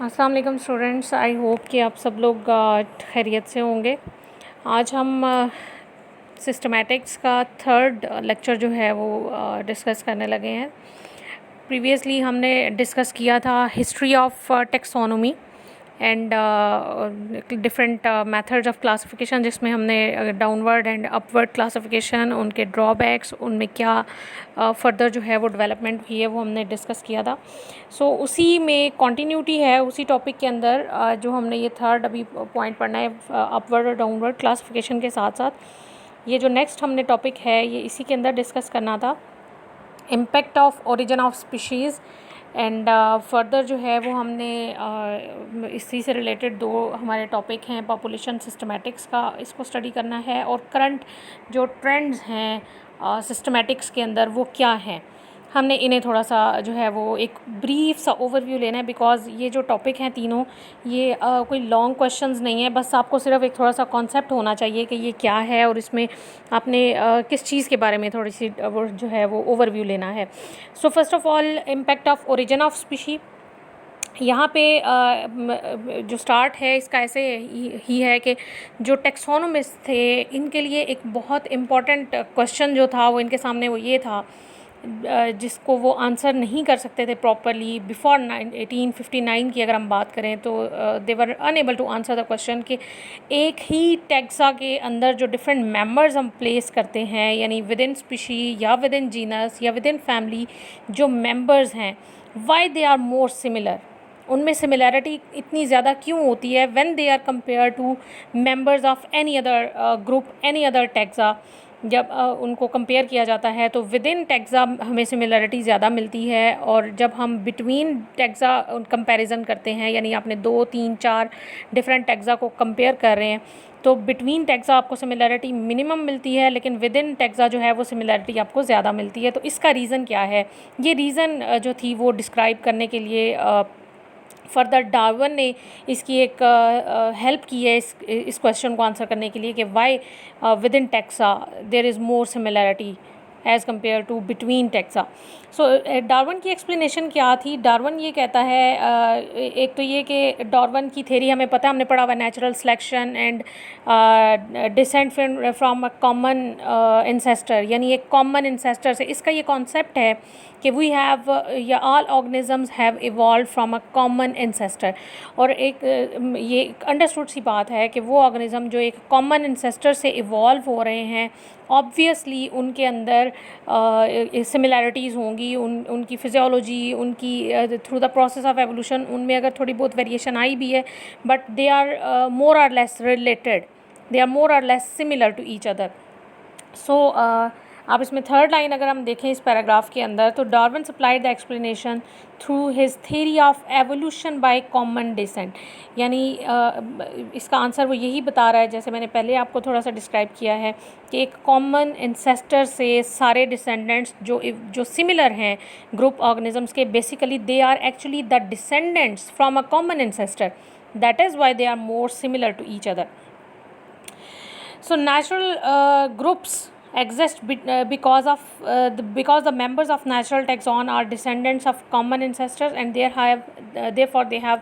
अस्सलाम वालेकुम students, I hope कि आप सब लोग खैरियत से होंगे। आज हम सिस्टमैटिक्स का थर्ड लेक्चर जो है वो डिस्कस करने लगे हैं। प्रीवियसली हमने डिस्कस किया था history of taxonomy and different methods of classification, जिसमें हमने डाउनवर्ड एंड अपवर्ड क्लासिफिकेशन, उनके ड्रॉबैक्स, उनमें क्या फर्दर जो है वो डेवलपमेंट हुई है वो हमने डिस्कस किया था। सो उसी में कंटिन्यूटी है, उसी टॉपिक के अंदर जो हमने ये थर्ड अभी पॉइंट पढ़ना है अपवर्ड और डाउनवर्ड क्लासिफिकेशन के साथ साथ ये जो नेक्स्ट हमने टॉपिक है ये इसी के अंदर डिस्कस करना था, impact of origin of species. And further जो है वो हमने इसी से रिलेटेड दो हमारे टॉपिक हैं, पॉपुलेशन सिस्टमैटिक्स का इसको स्टडी करना है और करंट जो ट्रेंड्स हैं सिस्टमैटिक्स के अंदर वो क्या हैं, हमने इन्हें थोड़ा सा जो है वो एक ब्रीफ सा ओवरव्यू लेना है। बिकॉज़ ये जो टॉपिक हैं तीनों ये कोई लॉन्ग क्वेश्चंस नहीं है, बस आपको सिर्फ एक थोड़ा सा कॉन्सेप्ट होना चाहिए कि ये क्या है और इसमें आपने किस चीज़ के बारे में थोड़ी सी वो जो है वो ओवरव्यू लेना है। So first of all impact of origin of species. यहाँ पे जो स्टार्ट है इसका ऐसे ही है कि जो टेक्सोनोमिस्ट थे इनके लिए एक बहुत इम्पॉर्टेंट क्वेश्चन जो था वो इनके सामने वो ये था जिसको वो आंसर नहीं कर सकते थे प्रॉपरली बिफोर 1859 की अगर हम बात करें तो they were unable to answer the question कि एक ही टैक्सा के अंदर जो डिफरेंट मेंबर्स हम प्लेस करते हैं, यानी विद इन स्पीशी या विद इन जीनस या विद इन फैमिली जो मेंबर्स हैं, why they are more similar, उनमें सिमिलैरिटी इतनी ज़्यादा क्यों होती है when they are compare to members of any other group, any other taxa. जब उनको कंपेयर किया जाता है तो विद इन टैक्सा हमें सिमिलरिटी ज़्यादा मिलती है, और जब हम बिटवीन टैक्सा कंपैरिजन करते हैं, यानी आपने 2, 3, 4 डिफरेंट टैक्सा को कंपेयर कर रहे हैं तो बिटवीन टैक्सा आपको सिमिलरिटी मिनिमम मिलती है, लेकिन विद इन टैक्सा जो है वो सिमिलरिटी आपको ज़्यादा मिलती है। तो इसका रीज़न क्या है, ये रीज़न जो थी वो डिस्क्राइब करने के लिए फर्दर डार्विन ने इसकी एक हेल्प की है इस क्वेश्चन को आंसर करने के लिए कि why within taxa there is more similarity as compare to between taxa. So Darwin की एक्सप्लेनेशन क्या थी। डार्विन ये कहता है एक तो ये कि डार्विन की थेरी हमें पता है, हमने पढ़ा हुआ natural selection and decent from a common ancestor, यानी एक कॉमन इंसेस्टर से। इसका ये कॉन्सेप्ट है कि वी हैव या all organisms have evolve from a common ancestor, और एक ये अंडरस्टूड सी बात है कि वो ऑर्गेनिज़म जो एक कॉमन इंसेस्टर से इवॉल्व हो रहे हैं ऑब्वियसली उनके अंदर सिमिलैरिटीज़ होंगी, उनकी फिजियोलॉजी, उनकी through the process of evolution उनमें अगर थोड़ी बहुत वेरिएशन आई भी है, but they are more or less related, they are more or less similar to each other. So आप इसमें थर्ड लाइन अगर हम देखें इस पैराग्राफ के अंदर, तो Darwin supplied the explanation through his theory of evolution by common descent, यानी इसका आंसर वो यही बता रहा है, जैसे मैंने पहले आपको थोड़ा सा डिस्क्राइब किया है कि एक कॉमन इंसेस्टर से सारे डिसेंडेंट्स जो सिमिलर हैं ग्रुप ऑर्गेनिजम्स के, basically they are actually the descendants from a common ancestor, that is why they are more similar to each other. So natural groups exist because the members of natural taxon are descendants of common ancestors, and therefore they have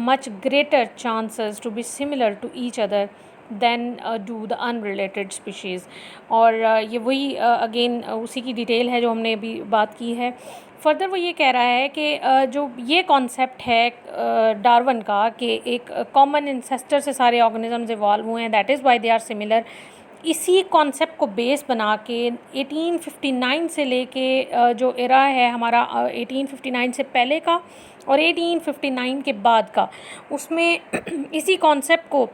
much greater chances to be similar to each other than do the unrelated species। और ये वही again उसी की detail है जो हमने अभी बात की है। फर्दर वो ये कह रहा है कि जो ये कॉन्सेप्ट है डार्विन का कि एक कॉमन इंसेस्टर से सारे ऑर्गेनिजम्स इवॉल्व हुए हैं, that is why they are similar, इसी कॉन्सेप्ट को बेस बना के 1859 से लेके जो एरा है हमारा 1859 से पहले का और 1859 के बाद का, उसमें इसी कॉन्सेप्ट को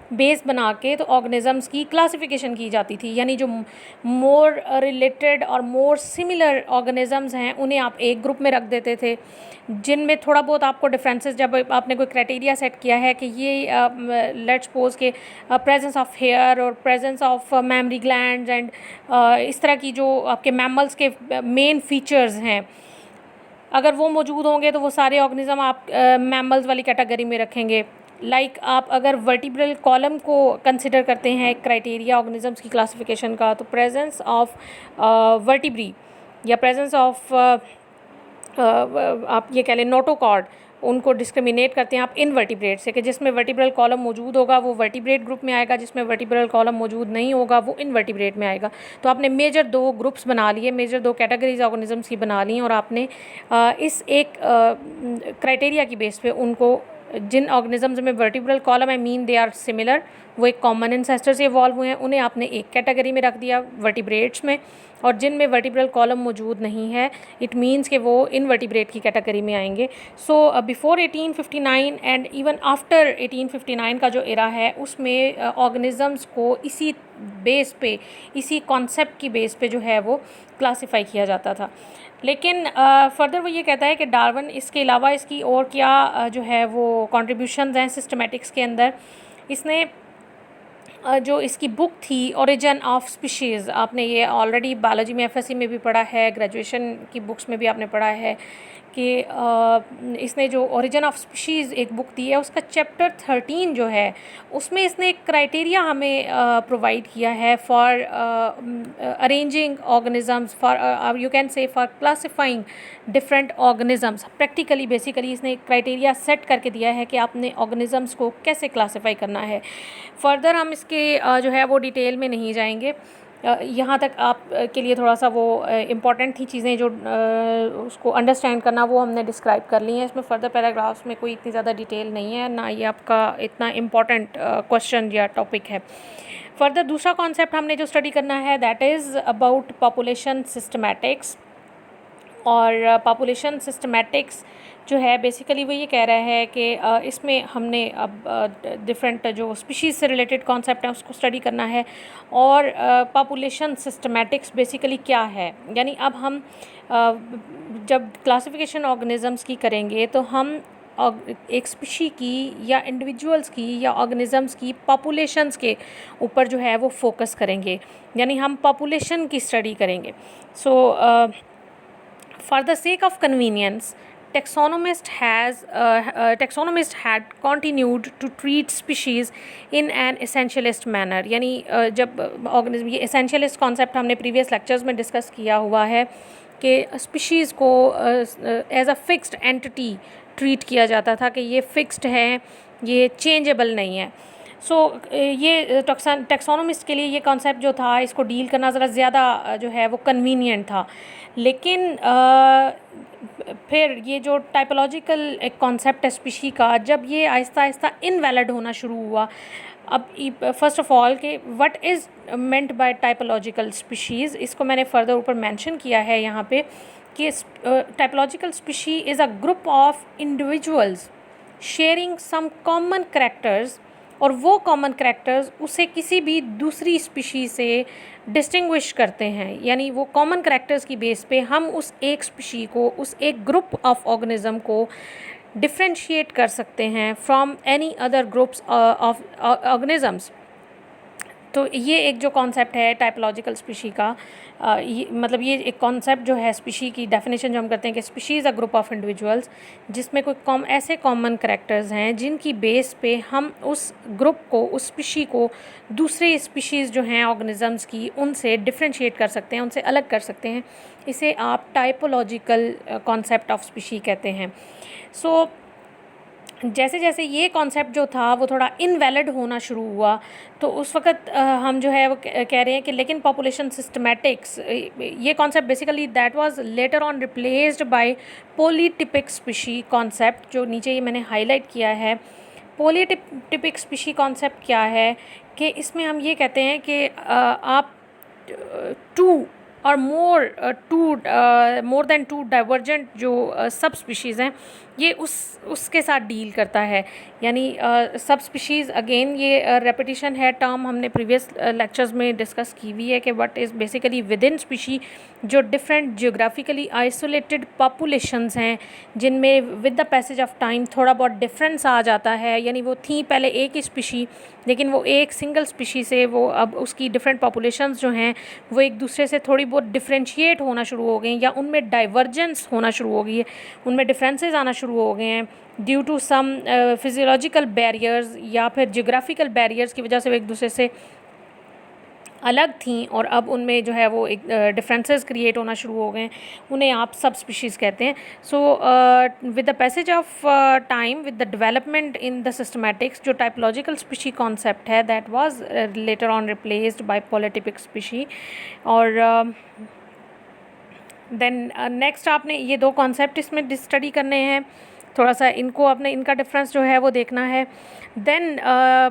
बेस बना के तो ऑर्गेनिजम्स की क्लासिफिकेशन की जाती थी, यानी जो मोर रिलेटेड और मोर सिमिलर ऑर्गेनिजम्स हैं उन्हें आप एक ग्रुप में रख देते थे, जिनमें थोड़ा बहुत आपको डिफरेंसेस, जब आपने कोई क्राइटेरिया सेट किया है कि ये लेट्स सपोज के प्रेजेंस ऑफ हेयर और presence of memory glands and इस तरह की जो आपके मैमल्स के मेन फीचर्स हैं, अगर वो मौजूद होंगे तो वो सारे ऑर्गेनिज्म आप मैमल्स वाली कैटेगरी में रखेंगे। लाइक आप अगर वर्टिब्रल कॉलम को कंसिडर करते हैं क्राइटेरिया ऑर्गेनिजम्स की क्लासिफिकेशन का, तो प्रेजेंस ऑफ वर्टिब्री या प्रेजेंस ऑफ आप ये कह लें नोटोकॉर्ड, उनको डिस्क्रिमिनेट करते हैं आप इनवर्टिब्रेट से, कि जिसमें वर्टिब्रल कॉलम मौजूद होगा वो वर्टिब्रेट ग्रुप में आएगा, जिसमें वर्टिब्रल कॉलम मौजूद नहीं होगा वो इनवर्टिब्रेट में आएगा। तो आपने मेजर 2 ग्रुप्स बना लिए, मेजर 2 कैटेगरीज ऑर्गेनिजम्स की बना ली, और आपने इस एक क्राइटेरिया की बेस पे उनको, जिन ऑर्गेनिजम्स में वर्टिब्रल कॉलम है मीन दे आर सिमिलर, वो एक कॉमन एंसेस्टर से इवॉल्व हुए हैं, उन्हें आपने एक कैटेगरी में रख दिया वर्टिब्रेट्स में, और जिनमें वर्टिब्रल कॉलम मौजूद नहीं है इट मीन्स कि वो इनवर्टिब्रेट की कैटेगरी में आएंगे। So before 1859 and even after 1859 का जो एरा है उसमें ऑर्गेनिजम्स को इसी बेस पे, इसी कॉन्सेप्ट की बेस पे जो है वो क्लासीफाई किया जाता था। लेकिन फर्दर वो ये कहता है कि डार्विन इसके अलावा इसकी और क्या जो है वो कंट्रीब्यूशंस हैं सिस्टमेटिक्स के अंदर। इसने जो इसकी बुक थी ओरिजिन ऑफ स्पीशीज़, आपने ये ऑलरेडी बायोलॉजी में एफएससी में भी पढ़ा है, ग्रेजुएशन की बुक्स में भी आपने पढ़ा है कि इसने जो ओरिजिन ऑफ स्पीशीज़ एक बुक दी है उसका चैप्टर 13 जो है उसमें इसने एक क्राइटेरिया हमें प्रोवाइड किया है for arranging organisms, for you can से for classifying different organisms. Practically basically इसने एक क्राइटेरिया सेट करके दिया है कि आपने ऑर्गेनिजम्स को कैसे क्लासिफाई करना है। फर्दर हम इसके जो है वो डिटेल में नहीं जाएंगे, यहाँ तक आप के लिए थोड़ा सा वो इम्पॉर्टेंट थी चीज़ें जो उसको अंडरस्टैंड करना, वो हमने डिस्क्राइब कर ली हैं। इसमें फ़र्दर पैराग्राफ्स में कोई इतनी ज़्यादा डिटेल नहीं है, ना ये आपका इतना इम्पॉर्टेंट क्वेश्चन या टॉपिक है। फर्दर दूसरा कॉन्सेप्ट हमने जो स्टडी करना है that is about population systematics. और पॉपुलेशन सिस्टमैटिक्स जो है बेसिकली वो ये कह रहा है कि इसमें हमने अब डिफरेंट जो स्पीशीज़ से रिलेटेड कॉन्सेप्ट हैं उसको स्टडी करना है। और पॉपुलेशन सिस्टमैटिक्स बेसिकली क्या है, यानी अब हम जब क्लासिफिकेशन ऑर्गेनिजम्स की करेंगे तो हम एक स्पीशी की या इंडिविजुअल्स की या ऑर्गेनिजम्स की पॉपुलेशंस के ऊपर जो है वो फोकस करेंगे, यानी हम पॉपुलेशन की स्टडी करेंगे। सो for the sake of convenience, taxonomist had continued to treat species in an essentialist manner। यानी जब ऑर्गेनिज्म, ये essentialist कॉन्सेप्ट हमने प्रीवियस लेक्चर्स में डिस्कस किया हुआ है कि स्पीशीज़ को as a fixed entity treat किया जाता था कि ये फिक्स्ड है, ये चेंजेबल नहीं है। ये टैक्सोनोमिस्ट के लिए ये कॉन्सेप्ट जो था इसको डील करना ज़रा ज़्यादा जो है वो कन्वीनियंट था। लेकिन फिर ये जो टाइपोलॉजिकल एक कॉन्सेप्ट है स्पीशी का, जब ये आहिस्ता आहिस्ता इनवैलिड होना शुरू हुआ, अब फर्स्ट ऑफ ऑल कि what is meant by typological species, इसको मैंने फर्दर ऊपर मेंशन किया है यहाँ पे कि typological species is a group of individuals sharing some common characters, और वो कॉमन करैक्टर्स उसे किसी भी दूसरी स्पीशी से डिस्टिंग्विश करते हैं। यानी वो कॉमन करैक्टर्स की बेस पे हम उस एक स्पीशी को, उस एक ग्रुप ऑफ ऑर्गेनिज्म को डिफ्रेंशिएट कर सकते हैं from any other groups of organisms. तो ये एक जो कॉन्सेप्ट है टाइपोलॉजिकल स्पीशी का, ये मतलब ये एक कॉन्सेप्ट जो है स्पीशी की डेफिनेशन जो हम करते हैं कि species is a group of individuals जिसमें कोई ऐसे कॉमन करैक्टर्स हैं जिनकी बेस पे हम उस ग्रुप को, उस स्पीशी को दूसरे स्पीशीज़ जो हैं ऑर्गेनिजम्स की, उनसे डिफ्रेंशिएट कर सकते हैं, उनसे अलग कर सकते हैं। इसे आप टाइपोलॉजिकल कॉन्सेप्ट ऑफ स्पीशी कहते हैं। सो जैसे जैसे ये कॉन्सेप्ट जो था वो थोड़ा इनवैलिड होना शुरू हुआ, तो उस वक़्त हम जो है वो कह रहे हैं कि लेकिन पॉपुलेशन सिस्टमैटिक्स, ये concept basically that was later on replaced by polytypic species concept, जो नीचे ये मैंने हाईलाइट किया है। पॉलीटिपिक स्पीशी कॉन्सेप्ट क्या है कि इसमें हम ये कहते हैं कि आप टू और मोर देन टू डाइवर्जेंट जो सब स्पीशीज़ हैं ये उसके साथ डील करता है। यानी सब स्पीशीज़, अगेन ये रेपिटिशन है, टर्म हमने प्रीवियस लेक्चर्स में डिस्कस की हुई है कि what is basically with in species जो डिफरेंट जियोग्राफिकली आइसोलेटेड पॉपुलेशंस हैं जिनमें with the passage of time थोड़ा बहुत डिफरेंस आ जाता है। यानी वो थी पहले एक ही स्पीशी, लेकिन वो एक सिंगल स्पीशी से वो अब उसकी डिफरेंट पॉपुलेशंस जो हैं वो एक दूसरे से थोड़ी बहुत डिफरेंशिएट होना शुरू हो गई, या उनमें डाइवर्जेंस होना शुरू हो गई है, उनमें डिफरेंसेस आना शुरू हो गए हैं due to some physiological barriers या फिर जियोग्राफिकल बैरियर्स की वजह से वो एक दूसरे से अलग थीं और अब उनमें जो है वो एक डिफरेंसेस क्रिएट होना शुरू हो गए, उन्हें आप सब स्पीशीज़ कहते हैं. So with the passage of time, with the development in the systematics, जो टाइपोलॉजिकल स्पीशी कॉन्सेप्ट है that was later on replaced by polytypic species. और देन नेक्स्ट आपने ये दो कॉन्सेप्ट इसमें स्टडी करने हैं, थोड़ा सा इनको आपने इनका डिफरेंस जो है वो देखना है. देन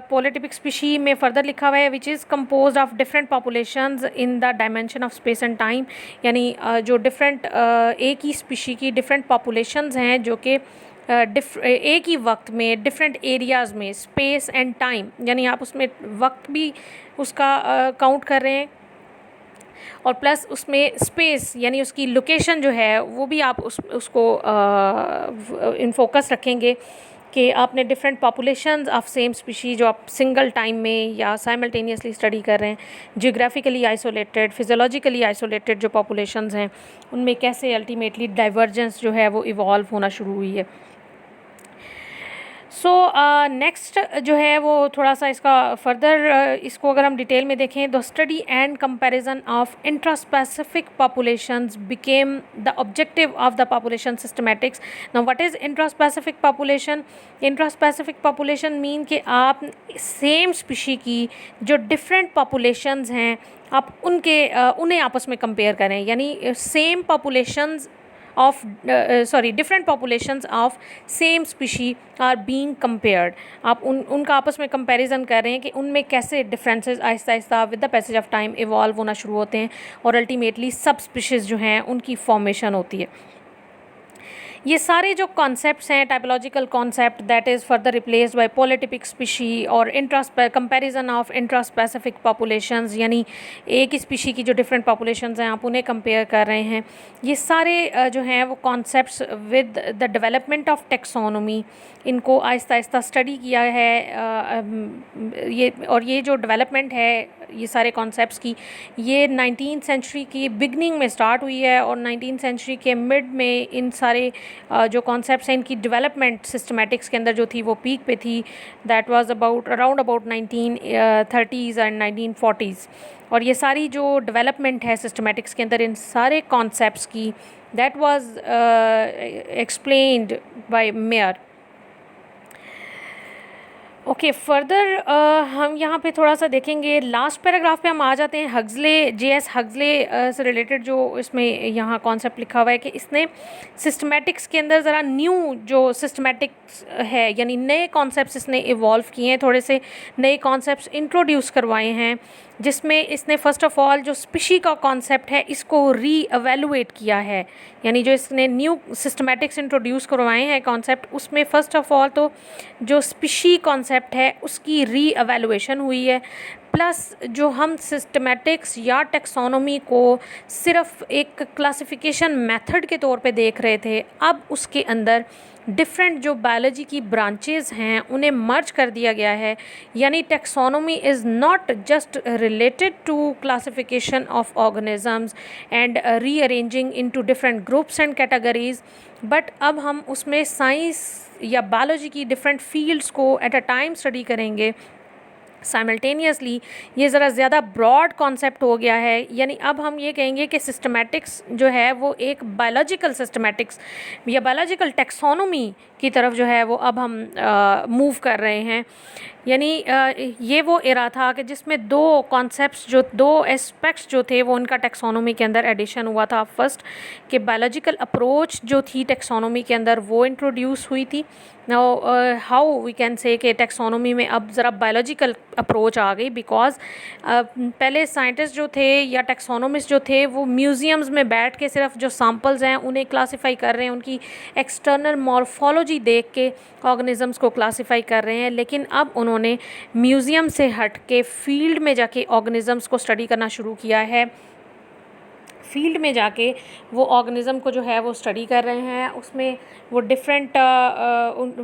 पॉलीटिपिक स्पीशी में फर्दर लिखा हुआ है which is composed of different populations in the dimension of space and time. यानी जो डिफरेंट एक ही स्पीशी की डिफरेंट पॉपुलेशंस हैं जो कि एक ही वक्त में डिफरेंट एरियाज़ में स्पेस एंड टाइम, यानी आप उसमें वक्त भी उसका काउंट कर रहे हैं और प्लस उसमें स्पेस यानी उसकी लोकेशन जो है वो भी आप उसको इन फोकस रखेंगे कि आपने different populations of same species जो आप सिंगल टाइम में या साइमल्टेनियसली स्टडी कर रहे हैं, जियोग्राफिकली आइसोलेटेड, फिजियोलॉजिकली आइसोलेटेड जो पॉपुलेशंस हैं उनमें कैसे अल्टीमेटली डाइवर्जेंस जो है वो इवॉल्व होना शुरू हुई है. सो नेक्स्ट जो है वो थोड़ा सा इसका फर्दर इसको अगर हम डिटेल में देखें, the study and comparison of intraspecific populations became the objective of the population systematics. Now what is intraspecific population? Intraspecific population mean कि आप सेम स्पीशी की जो डिफरेंट पॉपुलेशंस हैं आप उन्हें आपस में कंपेयर करें, यानी same populations of different populations of same species are being compared. आप उनका आपस में कंपैरिजन कर रहे हैं कि उनमें कैसे differences Aahista Aahista with the passage of time evolve होना शुरू होते हैं और अल्टीमेटली सब स्पीशीज़ जो हैं उनकी फॉर्मेशन होती है. ये सारे जो कॉन्सेप्ट्स हैं typological concept that is further replaced by polytypic species और कंपैरिजन ऑफ इंट्रास्पेसिफिक पॉपुलेशंस, यानी एक ही स्पीशी की जो डिफरेंट पॉपुलेशंस हैं आप उन्हें कंपेयर कर रहे हैं. ये सारे जो हैं वो concepts with the development of taxonomy इनको आहिस्ता आहिस्ता स्टडी किया है. ये जो डेवलपमेंट है ये सारे कॉन्सेप्ट्स की, ये 19th सेंचुरी की बिगनिंग में स्टार्ट हुई है और 19th सेंचुरी के मिड में इन सारे जो कॉन्सेप्ट्स हैं इनकी डेवलपमेंट सिस्टमैटिक्स के अंदर जो थी वो पीक पे थी. That was around about 1930s and 1940s. और ये सारी जो डेवलपमेंट है सिस्टमैटिक्स के अंदर इन सारे कॉन्सेप्ट्स की that was explained bye mayor. Okay further हम यहाँ पे थोड़ा सा देखेंगे, लास्ट पैराग्राफ पे हम आ जाते हैं. हग्सले, J.S. हग्सले से रिलेटेड जो इसमें यहाँ कॉन्सेप्ट लिखा हुआ है कि इसने सिस्टमैटिक्स के अंदर ज़रा न्यू जो सिस्टमैटिक्स है यानी नए कॉन्सेप्ट्स इसने इवॉल्व किए हैं, थोड़े से नए कॉन्सेप्ट्स इंट्रोड्यूस करवाए हैं जिसमें इसने फ़र्स्ट ऑफ़ ऑल जो स्पीशी का कॉन्सेप्ट है इसको री-एवेलुएट किया है. यानी जो इसने न्यू सिस्टमैटिक्स इंट्रोड्यूस करवाए हैं कॉन्सेप्ट उसमें फ़र्स्ट ऑफ़ ऑल तो जो स्पीशी कॉन्सेप्ट है उसकी री-एवेलुएशन हुई है, प्लस जो हम सिस्टमैटिक्स या टेक्सोनोमी को सिर्फ एक क्लासिफिकेशन मेथड के तौर पे देख रहे थे, अब उसके अंदर डिफरेंट जो बायोलॉजी की ब्रांचेस हैं उन्हें मर्ज कर दिया गया है. यानी taxonomy is not just related to classification of organisms and rearranging into different groups and categories, but अब हम उसमें साइंस या बायोलॉजी की डिफरेंट फील्ड्स को एट अ टाइम स्टडी करेंगे साइमल्टेनियसली. ये ज़रा ज़्यादा ब्रॉड कॉन्सेप्ट हो गया है. यानी अब हम ये कहेंगे कि सिस्टमैटिक्स जो है वो एक बायोलॉजिकल सिस्टमैटिक्स या बायोलॉजिकल टेक्सोनोमी की तरफ जो है वो अब हम मूव कर रहे हैं. यानी ये वो एरा था कि जिसमें दो एस्पेक्ट्स जो थे वो उनका टेक्सोनोमी के अंदर एडिशन हुआ था. फर्स्ट कि बायोलॉजिकल अप्रोच जो थी टेक्सोनोमी के अंदर वो इंट्रोड्यूस हुई थी. Now how we can say कि टेक्सोनोमी में अब ज़रा बायोलॉजिकल अप्रोच आ गई, बिकॉज पहले साइंटिस्ट जो थे या टेक्सोनोमिस्ट जो थे वो म्यूज़ियम्स में बैठ के सिर्फ जो सैम्पल्स हैं उन्हें क्लासीफाई कर रहे हैं, उनकी एक्सटर्नल मॉर्फोलॉजी देख के ऑर्गेनिजम्स को क्लासीफाई कर रहे हैं. लेकिन अब उन्होंने म्यूज़ियम से हट के फील्ड में जाके ऑर्गेनिजम्स को स्टडी करना शुरू किया है. फील्ड में जाके वो ऑर्गेनिज़म को जो है वो स्टडी कर रहे हैं, उसमें वो डिफरेंट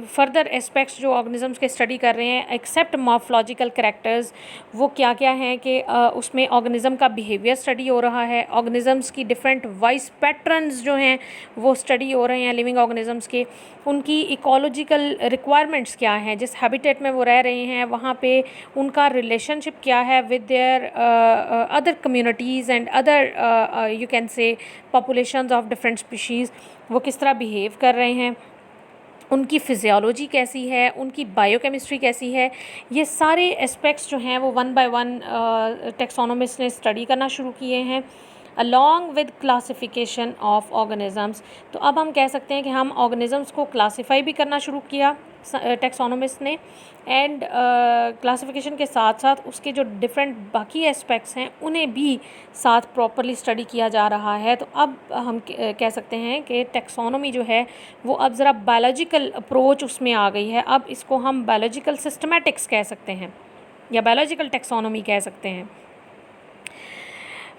फर्दर एस्पेक्ट्स जो ऑर्गेनिज़म्स के स्टडी कर रहे हैं एक्सेप्ट मॉर्फोलॉजिकल कैरेक्टर्स, वो क्या क्या हैं कि उसमें ऑर्गेनिज़म का बिहेवियर स्टडी हो रहा है, ऑर्गेनिज़म्स की डिफरेंट वॉइस पैटर्न्स जो हैं वो स्टडी हो रहे हैं लिविंग ऑर्गेनिज़म्स के, उनकी इकोलॉजिकल रिक्वायरमेंट्स क्या हैं, जिस हैबिटेट में वो रह रहे हैं वहाँ पे उनका रिलेशनशिप क्या है with their other communities and other you can से पॉपुलेशंस ऑफ डिफरेंट स्पीशीज़, वो किस तरह बिहेव कर रहे हैं, उनकी फिजियोलॉजी कैसी है, उनकी बायोकेमिस्ट्री कैसी है। ये सारे एस्पेक्ट्स जो हैं वो वन बाय वन टैक्सोनॉमिस्ट ने स्टडी करना शुरू किए हैं along with classification of organisms. तो अब हम कह सकते हैं कि हम ऑर्गेनिज़म्स को क्लासीफाई भी करना शुरू किया टैक्सोनॉमिस्ट ने, एंड क्लासिफिकेशन के साथ साथ उसके जो डिफरेंट बाकी एस्पेक्ट्स हैं उन्हें भी साथ प्रॉपरली स्टडी किया जा रहा है। तो अब हम कह सकते हैं कि टैक्सोनॉमी जो है वो अब ज़रा बायोलॉजिकल अप्रोच उसमें आ गई है। अब इसको हम बायोलॉजिकल सिस्टमैटिक्स कह सकते हैं या बायोलॉजिकल टैक्सोनॉमी कह सकते हैं।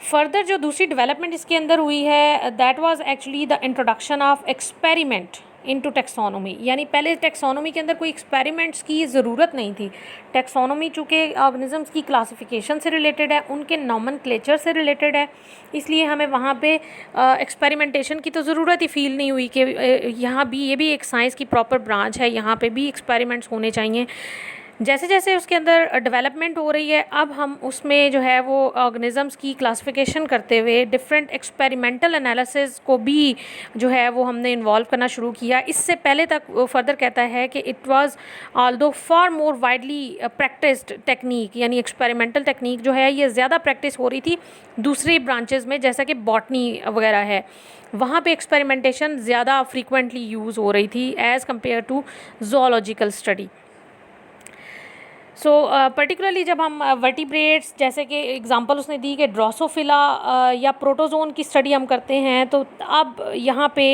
फर्दर जो दूसरी डेवलपमेंट इसके अंदर हुई है that was actually the introduction of experiment into taxonomy. यानी पहले टैक्सोनॉमी के अंदर कोई एक्सपेरिमेंट्स की ज़रूरत नहीं थी। टैक्सोनॉमी चूँकि ऑर्गेनिज़म्स की क्लासिफिकेशन से रिलेटेड है, उनके नॉमेनक्लेचर से रिलेटेड है, इसलिए हमें वहाँ पे एक्सपेरिमेंटेशन की तो ज़रूरत ही फील नहीं हुई कि यहाँ भी ये भी एक साइंस की प्रॉपर ब्रांच है, यहाँ पे भी एक्सपेरिमेंट्स होने चाहिए। जैसे जैसे उसके अंदर डेवलपमेंट हो रही है अब हम उसमें जो है वो ऑर्गेनिज़म्स की क्लासिफिकेशन करते हुए डिफरेंट एक्सपेरिमेंटल एनालिसिस को भी जो है वो हमने इन्वॉल्व करना शुरू किया। इससे पहले तक वो फर्दर कहता है कि it was although far more widely practised technique, यानी एक्सपेरिमेंटल टेक्निक जो है ये ज़्यादा प्रैक्टिस हो रही थी दूसरी ब्रांचेज़ में, जैसा कि बॉटनी वगैरह है, वहाँ पे एक्सपेरिमेंटेशन ज़्यादा फ्रीक्वेंटली यूज़ हो रही थी as compare to zoological study. So particularly जब हम वर्टिब्रेट्स जैसे कि एग्जांपल उसने दी कि ड्रोसोफिला या प्रोटोजोन की स्टडी हम करते हैं, तो अब यहाँ पे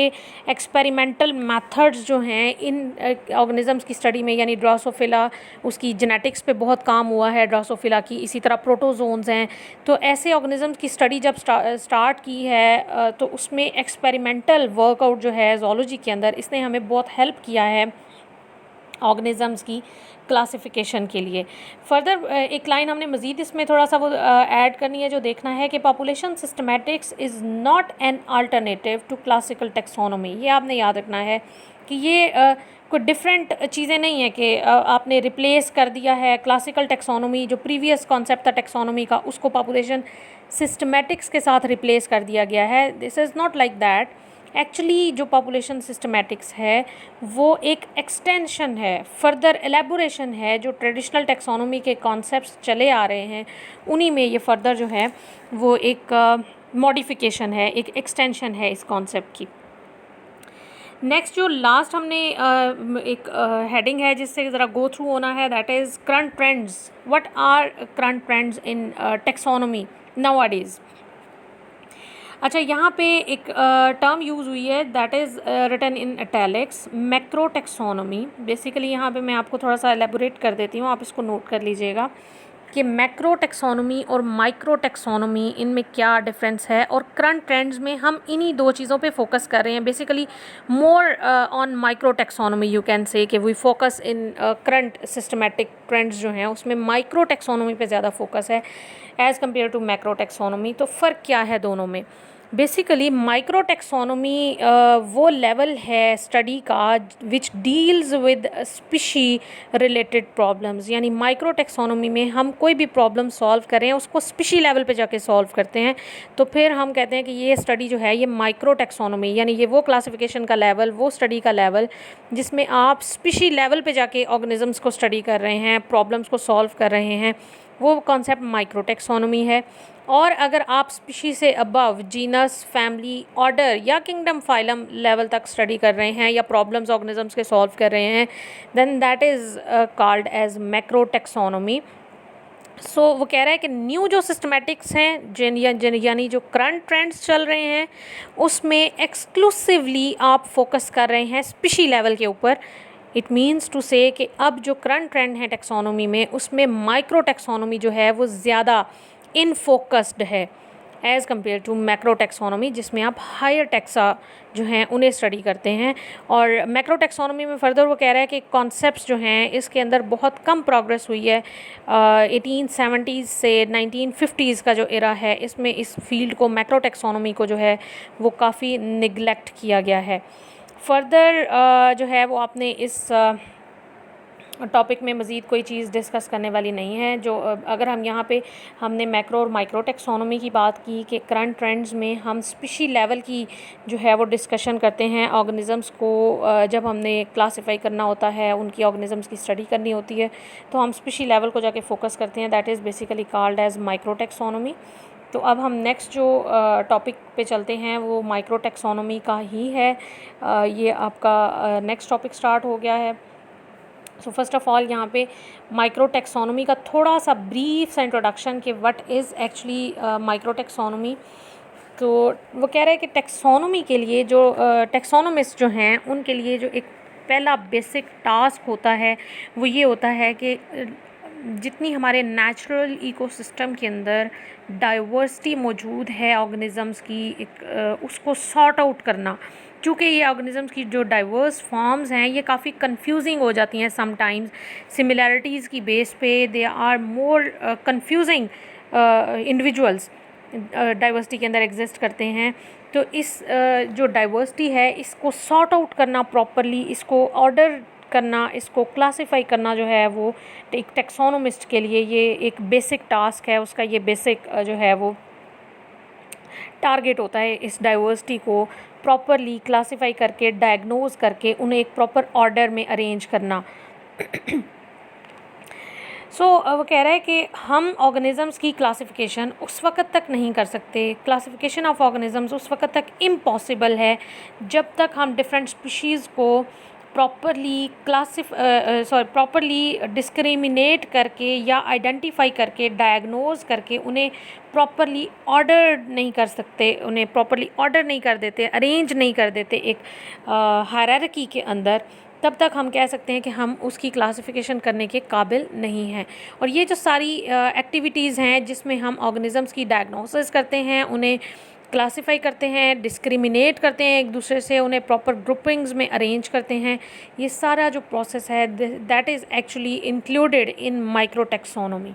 एक्सपेरिमेंटल मेथड्स जो हैं इन ऑर्गेनिज़म्स की स्टडी में, यानी ड्रोसोफिला उसकी जेनेटिक्स पे बहुत काम हुआ है ड्रोसोफिला की, इसी तरह प्रोटोजोन्स हैं। तो ऐसे ऑर्गेनिज़म्स की स्टडी जब स्टार्ट की है तो उसमें एक्सपेरिमेंटल वर्कआउट जो है ज़ूलॉजी के अंदर, इसने हमें बहुत हेल्प किया है ऑर्गेनिज़म्स की क्लासिफिकेशन के लिए। फर्दर एक लाइन हमने मज़ीद इसमें थोड़ा सा वो ऐड करनी है, जो देखना है कि population systematics is not an alternative to classical taxonomy. ये आपने याद रखना है कि ये कोई डिफरेंट चीज़ें नहीं है कि आपने रिप्लेस कर दिया है क्लासिकल टैक्सोनॉमी, जो प्रीवियस कॉन्सेप्ट था टैक्सोनॉमी का, उसको पॉपुलेशन सिस्टमैटिक्स के साथ रिप्लेस कर दिया गया है। This is not like that. Actually जो पॉपुलेशन सिस्टमैटिक्स है वो एक एक्सटेंशन है, फर्दर एलेबोरेशन है, जो ट्रेडिशनल टैक्सोनॉमी के कॉन्सेप्ट्स चले आ रहे हैं उन्हीं में ये फर्दर जो है वो एक मॉडिफिकेशन है, एक एक्सटेंशन है इस कॉन्सेप्ट की। नेक्स्ट जो लास्ट हमने एक हेडिंग है जिससे ज़रा गो थ्रू होना है, that is current trends. What are current trends in taxonomy nowadays. अच्छा, यहाँ पे एक टर्म यूज़ हुई है that is written in italics, macro taxonomy. Basically यहाँ पे मैं आपको थोड़ा सा एलेबोरेट कर देती हूँ, आप इसको नोट कर लीजिएगा कि मैक्रो टैक्सोनॉमी और माइक्रो टैक्सोनॉमी इनमें क्या डिफरेंस है। और करंट ट्रेंड्स में हम इन्हीं दो चीज़ों पे फोकस कर रहे हैं, basically more on micro taxonomy you can say कि we focus in current systematic trends जो हैं उसमें माइक्रो टैक्सोनॉमी पे ज़्यादा फोकस है as compare to macro taxonomy. तो फ़र्क क्या है दोनों में? बेसिकली माइक्रो टैक्सोनॉमी वो लेवल है स्टडी का which deals with species related problems, यानी माइक्रो टैक्सोनॉमी में हम कोई भी प्रॉब्लम सॉल्व करें उसको स्पीशी लेवल पे जाके सॉल्व करते हैं, तो फिर हम कहते हैं कि ये स्टडी जो है ये माइक्रो टैक्सोनॉमी, यानी ये वो क्लासिफिकेशन का लेवल, वो स्टडी का लेवल जिसमें आप स्पीशी लेवल पे जाके ऑर्गेनिजम्स को स्टडी कर रहे हैं, प्रॉब्लम्स को सॉल्व कर रहे हैं, वो कॉन्सेप्ट माइक्रो टैक्सोनॉमी है। और अगर आप स्पीशी से अबव जीनस, फैमिली, ऑर्डर या किंगडम, फाइलम लेवल तक स्टडी कर रहे हैं या प्रॉब्लम्स ऑर्गेनिजम्स के सॉल्व कर रहे हैं, then that is called as macro taxonomy. So वो कह रहा है कि न्यू जो सिस्टमैटिक्स हैं यानी जो करंट ट्रेंड्स चल रहे हैं उसमें एक्सक्लूसिवली आप फोकस कर रहे हैं स्पीशी लेवल के ऊपर। इट मीन्स टू से कि अब जो करंट ट्रेंड है टैक्सोनॉमी में उसमें माइक्रो टैक्सोनॉमी जो है वो ज़्यादा इन फोकस्ड है। As compare to macro taxonomy, जिसमें आप हायर टेक्सा जो हैं उन्हें स्टडी करते हैं। और मैक्रो टेक्सोनोमी में फ़र्दर वो कह रहा है कि कॉन्सेप्ट्स जो हैं इसके अंदर बहुत कम प्रोग्रेस हुई है। 1870s से 1950s का जो एरा है इसमें इस फील्ड को, मैक्रो टेक्सोनोमी को जो है वो काफ़ी निगलेक्ट किया गया है। फ़र्दर जो है वो आपने इस टॉपिक में मज़ीद कोई चीज़ डिस्कस करने वाली नहीं है। जो अगर हम यहाँ पे हमने मैक्रो और माइक्रो टेक्सोनोमी की बात की कि करंट ट्रेंड्स में हम स्पीशी लेवल की जो है वो डिस्कशन करते हैं। ऑर्गेनिज़म्स को जब हमने क्लासिफाई करना होता है, उनकी ऑर्गेनिज़म्स की स्टडी करनी होती है, तो हम स्पीशी लेवल को जाके फोकस करते हैं। That is basically called as micro taxonomy. तो अब हम नेक्स्ट जो टॉपिक पे चलते हैं वो माइक्रो टेक्सोनोमी का ही है। ये आपका नेक्स्ट टॉपिक स्टार्ट हो गया है। सो फर्स्ट ऑफ़ ऑल यहाँ पे माइक्रो टेक्सोनोमी का थोड़ा सा ब्रीफ सा इंट्रोडक्शन कि what is actually micro taxonomy. तो वो कह रहे हैं कि टेक्सोनोमी के लिए जो टेक्सोनोमिस्ट जो हैं उनके लिए जो एक पहला बेसिक टास्क होता है वो ये होता है कि जितनी हमारे नेचुरल इकोसिस्टम के अंदर डाइवर्सिटी मौजूद है ऑर्गेनिज़म्स की, उसको सॉर्ट आउट करना। चूँकि ये ऑर्गेनिज़म्स की जो डाइवर्स फॉर्म्स हैं ये काफ़ी कंफ्यूजिंग हो जाती हैं समटाइम्स, सिमिलैरिटीज़ की बेस पे they are more confusing individuals diversity के अंदर एग्जिस्ट करते हैं। तो इस जो डाइवर्सिटी है इसको सॉर्ट आउट करना प्रॉपरली, इसको ऑर्डर करना, इसको क्लासिफाई करना जो है वो एक टेक्सोनोमिस्ट के लिए ये एक बेसिक टास्क है। उसका ये बेसिक जो है वो टारगेट होता है इस डाइवर्सिटी को प्रॉपरली क्लासिफाई करके, डायग्नोज करके, उन्हें एक प्रॉपर ऑर्डर में अरेंज करना। वो कह रहा है कि हम ऑर्गेनिज़म्स की क्लासिफिकेशन उस वक़्त तक नहीं कर सकते, क्लासिफिकेशन ऑफ ऑर्गेनिज़म्स उस वक़्त तक इम्पॉसिबल है जब तक हम डिफरेंट स्पीशीज़ को प्रॉपरली डिस्क्रिमिनेट करके या आइडेंटिफाई करके, डायग्नोज करके उन्हें प्रॉपरली ऑर्डर नहीं कर सकते, उन्हें प्रॉपरली ऑर्डर नहीं कर देते, अरेंज नहीं कर देते एक हायरार्की के अंदर, तब तक हम कह सकते हैं कि हम उसकी क्लासिफिकेशन करने के काबिल नहीं हैं। और ये जो सारी एक्टिविटीज़ हैं जिसमें हम ऑर्गेनिज़म्स की डायग्नोसिस करते हैं, उन्हें क्लासिफाई करते हैं, डिस्क्रिमिनेट करते हैं एक दूसरे से, उन्हें प्रॉपर ग्रुपिंग्स में अरेंज करते हैं, ये सारा जो प्रोसेस है that is actually included in micro taxonomy.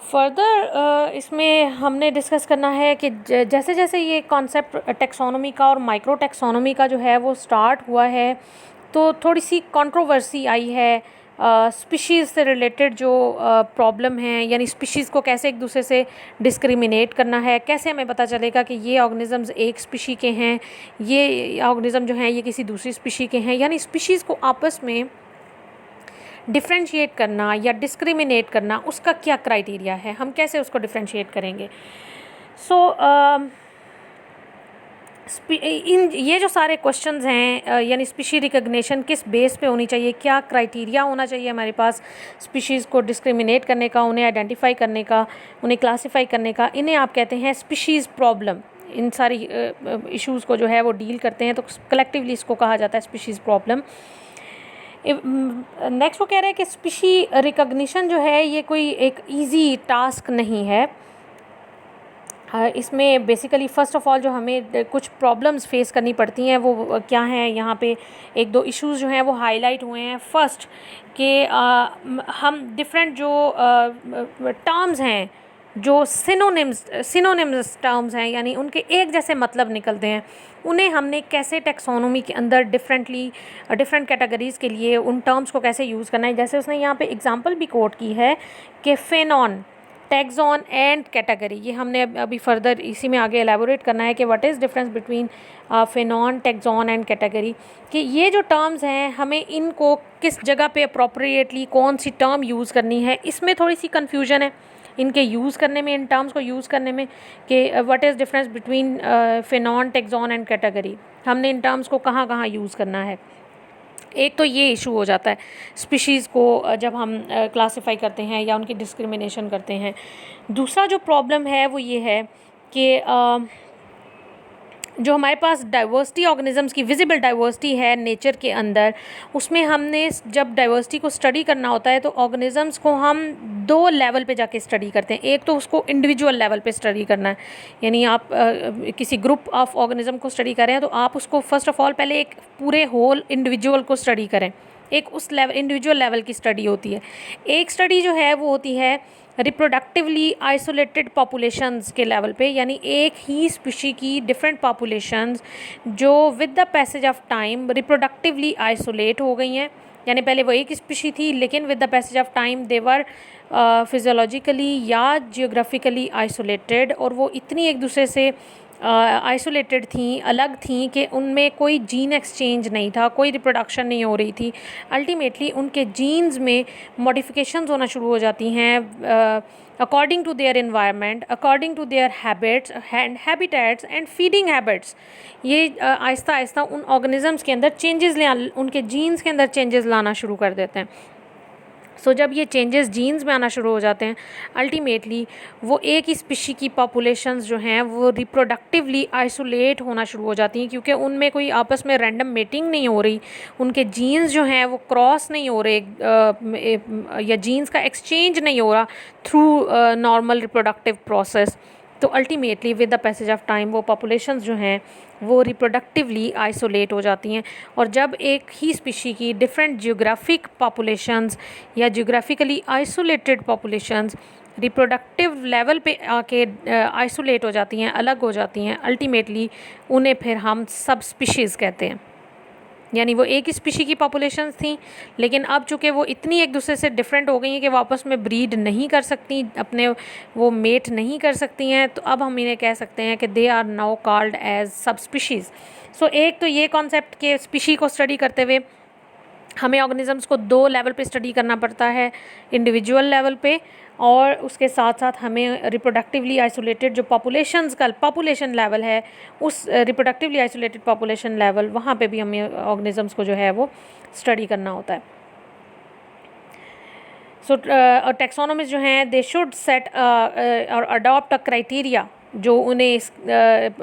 Further इसमें हमने डिस्कस करना है कि जैसे जैसे ये कॉन्सेप्ट टेक्सोनोमी का और माइक्रो टेक्सोनोमी का जो है वो स्टार्ट हुआ है तो थोड़ी सी कंट्रोवर्सी आई है स्पीशीज़ से रिलेटेड जो प्रॉब्लम है, यानी स्पीशीज़ को कैसे एक दूसरे से डिस्क्रिमिनेट करना है, कैसे हमें पता चलेगा कि ये ऑर्गेनिज़म्स एक स्पीशी के हैं, ये ऑर्गेनिज़म जो हैं ये किसी दूसरी स्पीशी के हैं, यानी स्पीशीज़ को आपस में डिफ्रेंशिएट करना या डिस्क्रिमिनेट करना, उसका क्या क्राइटेरिया है, हम कैसे उसको डिफ्रेंशिएट करेंगे। ये जो सारे क्वेश्चंस हैं, यानी स्पीशी रिकग्निशन किस बेस पे होनी चाहिए, क्या क्राइटेरिया होना चाहिए हमारे पास स्पीशीज़ को डिस्क्रिमिनेट करने का, उन्हें आइडेंटिफाई करने का, उन्हें क्लासिफाई करने का, इन्हें आप कहते हैं स्पीशीज़ प्रॉब्लम। इन सारी इश्यूज़ को जो है वो डील करते हैं तो कलेक्टिवली इसको कहा जाता है स्पीशीज़ प्रॉब्लम। नेक्स्ट वो कह रहे हैं कि स्पीशी रिकग्निशन जो है ये कोई एक ईजी टास्क नहीं है। इसमें बेसिकली फ़र्स्ट ऑफ़ ऑल जो हमें कुछ प्रॉब्लम्स फेस करनी पड़ती हैं वो क्या हैं, यहाँ पे एक दो इश्यूज़ जो हैं वो हाईलाइट हुए हैं। फर्स्ट कि हम डिफरेंट जो टर्म्स हैं, जो सिनोनिम्स टर्म्स हैं, यानी उनके एक जैसे मतलब निकलते हैं, उन्हें हमने कैसे टेक्सोनोमी के अंदर डिफरेंट कैटेगरीज़ के लिए उन टर्म्स को कैसे यूज़ करना है। जैसे उसने यहाँ पे एग्जांपल भी कोट की है कि फेनॉन, टैक्सॉन एंड कैटेगरी, ये हमने अभी फर्दर इसी में आगे एलेबोरेट करना है कि what is difference between phenon, taxon and category, कि ये जो टर्म्स हैं हमें इनको किस जगह पे अप्रोप्रिएटली कौन सी टर्म यूज़ करनी है, इसमें थोड़ी सी कन्फ्यूजन है इनके यूज़ करने में, इन टर्म्स को यूज़ करने में, कि what is difference between phenon, taxon and category, हमने इन टर्म्स को कहाँ कहाँ यूज़ करना है। एक तो ये इशू हो जाता है स्पीशीज़ को जब हम क्लासिफाई करते हैं या उनकी डिस्क्रिमिनेशन करते हैं। दूसरा जो प्रॉब्लम है वो ये है कि जो हमारे पास डाइवर्सिटी ऑर्गेनिजम्स की विजिबल डाइवर्सिटी है नेचर के अंदर, उसमें हमने जब डाइवर्सिटी को स्टडी करना होता है तो ऑर्गेनिजम्स को हम दो लेवल पे जाके स्टडी करते हैं। एक तो उसको इंडिविजुअल लेवल पे स्टडी करना है, यानी आप किसी ग्रुप ऑफ ऑर्गेनिज्म को स्टडी कर रहे हैं तो आप उसको फर्स्ट ऑफ ऑल पहले एक पूरे होल इंडिविजुअल को स्टडी करें, एक उस लेवल इंडिविजुअल लेवल की स्टडी होती है। एक स्टडी जो है वो होती है रिप्रोडक्टिवली आइसोलेटेड पॉपुलेशंस के लेवल पे, यानी एक ही स्पीशी की डिफरेंट पॉपुलेशंस जो with the passage of time reproductively isolate हो गई हैं, यानी पहले वो एक स्पीशी थी लेकिन with the passage of time they were physiologically या जियोग्राफिकली आइसोलेटेड, और वो इतनी एक दूसरे से आइसोलेटेड थी, अलग थी कि उनमें कोई जीन एक्सचेंज नहीं था, कोई रिप्रोडक्शन नहीं हो रही थी। अल्टीमेटली उनके जीन्स में मॉडिफिकेशंस होना शुरू हो जाती हैं according to their environment, according to their habits and habitats and feeding habits. ये आहिस्ता आहिस्ता उन ऑर्गेनिजम्स के अंदर चेंजेस उनके जीन्स के अंदर चेंजेस लाना शुरू कर देते हैं। सो जब ये चेंजेस जीन्स में आना शुरू हो जाते हैं, अल्टीमेटली वो एक ही स्पीशी की पॉपुलेशंस जो हैं वो रिप्रोडक्टिवली आइसोलेट होना शुरू हो जाती हैं, क्योंकि उनमें कोई आपस में रैंडम मेटिंग नहीं हो रही, उनके जीन्स जो हैं वो क्रॉस नहीं हो रहे या जीन्स का एक्सचेंज नहीं हो रहा थ्रू नॉर्मल रिप्रोडक्टिव प्रोसेस। तो ultimately with the passage of time वो पॉपुलेशंस जो हैं वो रिप्रोडक्टिवली आइसोलेट हो जाती हैं, और जब एक ही स्पीशी की डिफरेंट जियोग्राफिक पॉपुलेशंस या geographically isolated populations reproductive level पे आके आइसोलेट हो जाती हैं, अलग हो जाती हैं, अल्टीमेटली उन्हें फिर हम सब स्पीशीज़ कहते हैं। यानी वो एक ही स्पीशी की पॉपुलेशंस थी लेकिन अब चूँकि वो इतनी एक दूसरे से डिफरेंट हो गई हैं कि वो आपस में ब्रीड नहीं कर सकती, अपने वो मेट नहीं कर सकती हैं, तो अब हम इन्हें कह सकते हैं कि they are now called as subspecies. So एक तो ये कॉन्सेप्ट के स्पीशी को स्टडी करते हुए हमें ऑर्गेनिजम्स को दो लेवल पे स्टडी करना पड़ता है, इंडिविजुअल लेवल पे, और उसके साथ साथ हमें रिप्रोडक्टिवली आइसोलेटेड जो पॉपुलेशंस का पॉपुलेशन लेवल है, उस रिप्रोडक्टिवली आइसोलेटेड पॉपुलेशन लेवल वहाँ पे भी हमें ऑर्गेनिजम्स को जो है वो स्टडी करना होता है। सो टैक्सोनॉमिस्ट जो हैं दे शुड सेट और अडॉप्ट अ क्राइटेरिया जो उन्हें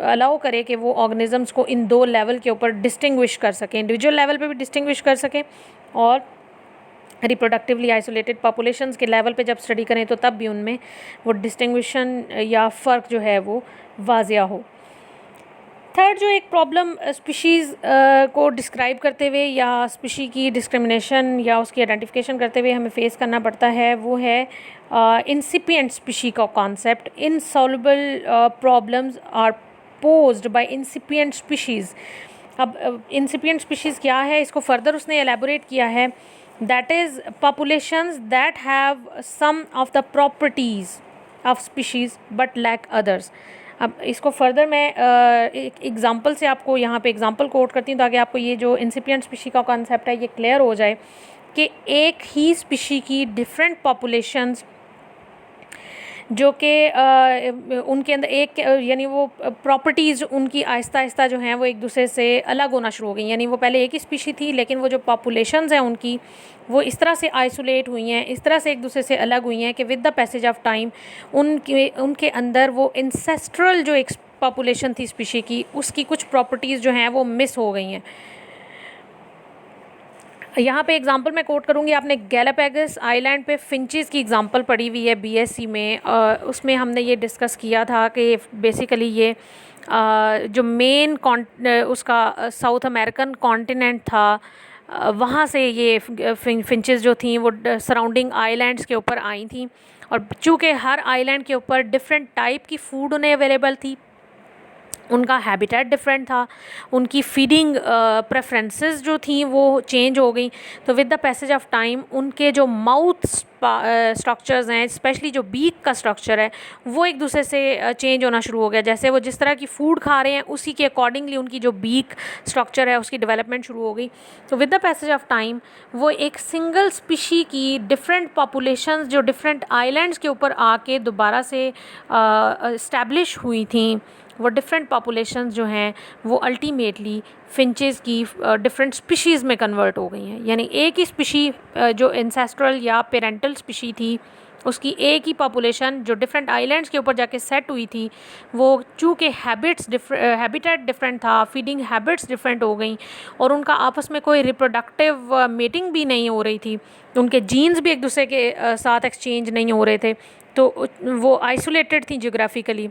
अलाउ करे कि वो ऑर्गेनिजम्स को इन दो लेवल के ऊपर डिस्टिंग्विश कर सकें, इंडिविजुअल लेवल पे भी डिस्टिंग्विश कर सकें और रिप्रोडक्टिवली आइसोलेटेड पॉपुलेशंस के लेवल पे जब स्टडी करें तो तब भी उनमें वो डिस्टिंग्विशन या फ़र्क जो है वो वाजिया हो। थर्ड जो एक प्रॉब्लम स्पीशीज़ को डिस्क्राइब करते हुए या स्पीशी की डिस्क्रिमिनेशन या उसकी आइडेंटिफिकेशन करते हुए हमें फेस करना पड़ता है, वो है इंसिपिएंट स्पीशी का concept. Insoluble problems are posed by incipient species. अब इंसिपिएंट स्पीशीज़ क्या है, इसको फर्दर उसने एलैबोरेट किया है, that is populations that have some of the properties of species but lack others. अब इसको फर्दर मैं एक एग्ज़ाम्पल से आपको यहाँ पे एग्ज़ाम्पल कोट करती हूँ ताकि आपको ये जो इंसिपिएंट स्पीशी का कॉन्सेप्ट है ये क्लियर हो जाए कि एक ही स्पीशी की डिफरेंट पॉपुलेशंस जो कि उनके अंदर एक यानी वो प्रॉपर्टीज़ उनकी आहिस्ता आहिस्ता जो हैं वो एक दूसरे से अलग होना शुरू हो गई। यानी वो पहले एक ही स्पीशी थी लेकिन वो जो पॉपुलेशंस हैं उनकी वो इस तरह से आइसोलेट हुई हैं, इस तरह से एक दूसरे से अलग हुई हैं कि with the passage of time उनके अंदर वो इंसेस्ट्रल जो एक पॉपुलेशन थी स्पीशी की उसकी कुछ प्रॉपर्टीज़ जो हैं वो मिस हो गई हैं। यहाँ पे एग्जांपल मैं कोट करूँगी, आपने गैलापागोस आइलैंड पे फिंचेस की एग्जांपल पढ़ी हुई है बीएससी में। उसमें हमने ये डिस्कस किया था कि बेसिकली ये जो मेन उसका साउथ अमेरिकन कॉन्टिनेंट था वहाँ से ये फिंचेस जो थी वो सराउंडिंग आइलैंड्स के ऊपर आई थी, और चूँकि हर आइलैंड के ऊपर डिफरेंट टाइप की फ़ूड उन्हें अवेलेबल थी, उनका हैबिटेट डिफरेंट था, उनकी फीडिंग प्रेफरेंसेस जो थी वो चेंज हो गई। तो with the passage of time उनके जो माउथ स्ट्रक्चर्स हैं, स्पेशली जो बीक का स्ट्रक्चर है, वो एक दूसरे से चेंज होना शुरू हो गया। जैसे वो जिस तरह की फ़ूड खा रहे हैं उसी के अकॉर्डिंगली उनकी जो बीक स्ट्रक्चर है उसकी डेवलपमेंट शुरू हो गई। तो with the passage of time वो एक सिंगल स्पीशी की डिफरेंट पॉपुलेशंस जो डिफरेंट आइलैंड्स के ऊपर आके दोबारा से इस्टेब्लिश हुई थी, वो डिफरेंट पॉपुलेशंस जो हैं वो अल्टीमेटली फिंचेस की डिफरेंट स्पीशीज़ में कन्वर्ट हो गई हैं। यानी एक ही स्पीशी जो इंसेस्ट्रल या पेरेंटल स्पीशी थी उसकी एक ही पॉपुलेशन जो डिफरेंट आइलैंड्स के ऊपर जाके सेट हुई थी, वो चूँकि हैबिटेट डिफरेंट था, फीडिंग हैबिट्स डिफरेंट हो गई और उनका आपस में कोई रिप्रोडक्टिव मेटिंग भी नहीं हो रही थी, उनके जीन्स भी एक दूसरे के साथ एक्सचेंज नहीं हो रहे थे, तो वो आइसोलेटेड थी जियोग्राफिकली।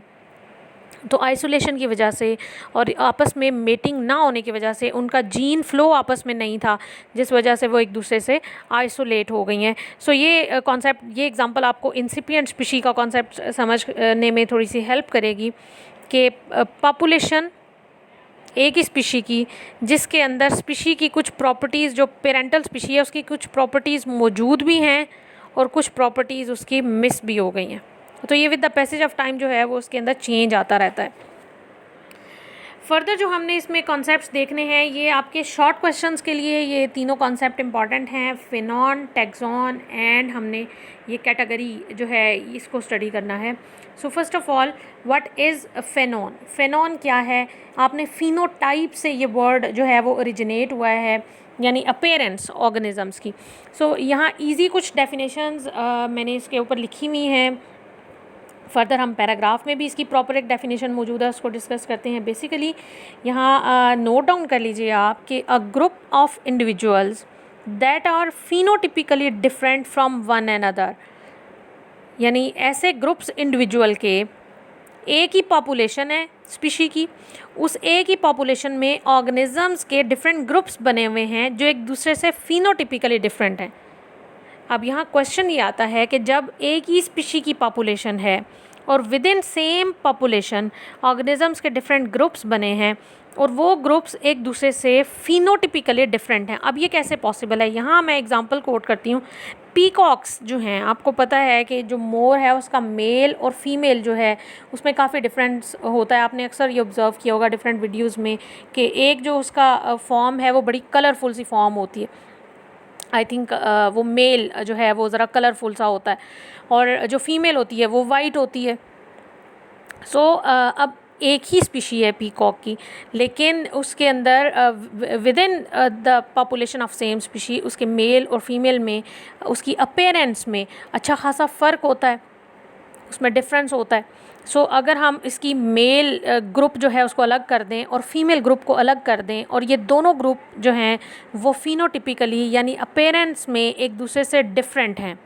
तो आइसोलेशन की वजह से और आपस में मेटिंग ना होने की वजह से उनका जीन फ्लो आपस में नहीं था, जिस वजह से वो एक दूसरे से आइसोलेट हो गई हैं। सो ये कॉन्सेप्ट, ये एग्जांपल आपको इंसिपिएंट स्पीशी का कॉन्सेप्ट समझने में थोड़ी सी हेल्प करेगी कि पॉपुलेशन एक ही स्पीशी की, जिसके अंदर स्पीशी की कुछ प्रॉपर्टीज़, जो पेरेंटल स्पीशी है उसकी कुछ प्रॉपर्टीज़ मौजूद भी हैं और कुछ प्रॉपर्टीज़ उसकी मिस भी हो गई हैं। तो ये with the passage of time जो है वो उसके अंदर चेंज आता रहता है। फर्दर जो हमने इसमें कॉन्सेप्ट्स देखने हैं, ये आपके शॉर्ट क्वेश्चंस के लिए ये तीनों कॉन्सेप्ट इंपॉर्टेंट हैं, फिनॉन, टैक्सॉन एंड हमने ये कैटेगरी जो है इसको स्टडी करना है। So first of all, what is phenon? Phenon क्या है? आपने फिनोटाइप से ये वर्ड जो है वो ओरिजिनेट हुआ है, यानी अपेरेंस ऑर्गेनिजम्स की। सो यहाँ ईजी कुछ डेफिनेशंस मैंने इसके ऊपर लिखी हुई हैं। फर्दर हम पैराग्राफ में भी इसकी प्रॉपर एक डेफिनेशन मौजूद है, उसको डिस्कस करते हैं। बेसिकली यहाँ नोट डाउन कर लीजिए आप कि a group of individuals that are phenotypically different from one another, यानी ऐसे ग्रुप्स इंडिविजुअल के, एक ही पॉपुलेशन है स्पीशी की, उस एक ही पॉपुलेशन में ऑर्गेनिजम्स के डिफरेंट ग्रुप्स बने हुए हैं जो एक दूसरे से फिनोटिपिकली डिफरेंट हैं। अब यहाँ क्वेश्चन ये आता है कि जब एक ही स्पीशी की पॉपुलेशन है और with in same population organisms के डिफरेंट ग्रुप्स बने हैं और वो ग्रुप्स एक दूसरे से फिनोटिपिकली डिफरेंट हैं, अब ये कैसे पॉसिबल है? यहाँ मैं एग्जांपल कोट करती हूँ। पीकॉक्स जो हैं, आपको पता है कि जो मोर है उसका मेल और फीमेल जो है उसमें काफ़ी डिफरेंस होता है। आपने अक्सर ये ऑब्ज़र्व किया होगा डिफरेंट वीडियोज़ में कि एक जो उसका फॉर्म है वो बड़ी कलरफुल सी फॉर्म होती है। आई थिंक वो मेल जो है वो ज़रा कलरफुल सा होता है और जो फीमेल होती है वो वाइट होती है। सो अब एक ही स्पीशी है पीकॉक की, लेकिन उसके अंदर with in the population of same species उसके मेल और फीमेल में उसकी अपीयरेंस में अच्छा खासा फ़र्क होता है, उसमें डिफरेंस होता है। सो अगर हम इसकी मेल ग्रुप जो है उसको अलग कर दें और फीमेल ग्रुप को अलग कर दें और ये दोनों ग्रुप जो हैं वो फिनोटिपिकली यानी अपीयरेंस में एक दूसरे से डिफरेंट हैं,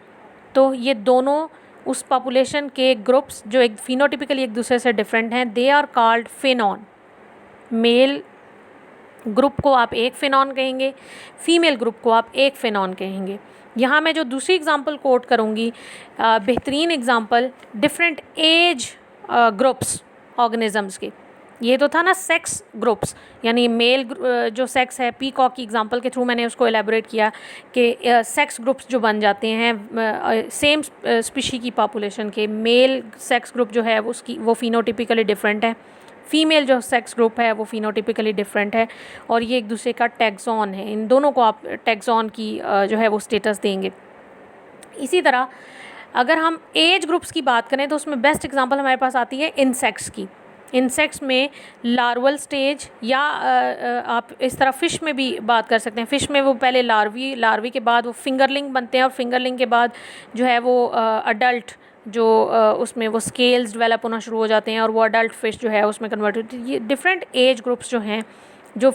तो ये दोनों उस पॉपुलेशन के ग्रुप्स जो एक फिनोटिपिकली एक दूसरे से डिफरेंट हैं, they are called phenon. Male group को आप एक फिनॉन कहेंगे, फीमेल ग्रुप को आप एक फिनॉन कहेंगे। यहाँ मैं जो दूसरी एग्जांपल कोट करूँगी, बेहतरीन example, different age groups organisms के। ये तो था ना सेक्स ग्रुप्स, यानी मेल जो सेक्स है, पीकॉक की एग्जांपल के थ्रू मैंने उसको एलेबोरेट किया कि सेक्स ग्रुप्स जो बन जाते हैं सेम स्पीशी की पॉपुलेशन के, मेल सेक्स ग्रुप जो है उसकी वो फिनोटिपिकली डिफरेंट है, फीमेल जो सेक्स ग्रुप है वो फिनोटिपिकली डिफरेंट है, और ये एक दूसरे का टैक्सॉन है। इन दोनों को आप टैक्सॉन की जो है वो स्टेटस देंगे। इसी तरह अगर हम एज ग्रुप्स की बात करें तो उसमें बेस्ट एग्जांपल हमारे पास आती है इंसेक्ट्स की। इंसेक्ट्स में लार्वल स्टेज, या आप इस तरह फ़िश में भी बात कर सकते हैं। फ़िश में वो पहले लार्वी के बाद वो फिंगरलिंग बनते हैं और फिंगरलिंग के बाद जो है वो अडल्ट जो उसमें वो स्केल्स डेवलप होना शुरू हो जाते हैं और वो अडल्ट फ़िश जो है उसमें कन्वर्ट होती है। ये डिफरेंट एज ग्रुप्स जो हैं जो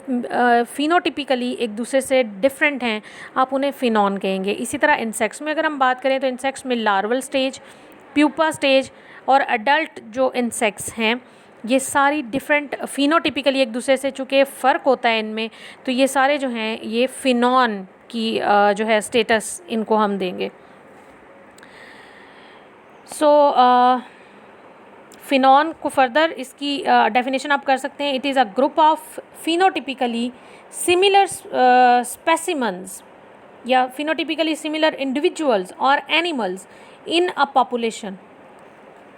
फिनोटिपिकली एक दूसरे से डिफरेंट हैं, आप उन्हें फिनॉन कहेंगे। इसी तरह इंसेक्ट्स में अगर हम बात करें तो इंसेक्ट्स में लार्वल स्टेज, प्यूपा स्टेज और अडल्ट जो इंसेक्ट्स हैं, ये सारी डिफरेंट फिनोटिपिकली एक दूसरे से, चूँकि फ़र्क होता है इनमें, तो ये सारे जो हैं ये फिनॉन की जो है स्टेटस इनको हम देंगे। सो फिनॉन को फर्दर इसकी डेफिनेशन आप कर सकते हैं, it is a group of phenotypically similar specimens या phenotypically similar individuals or animals in a population.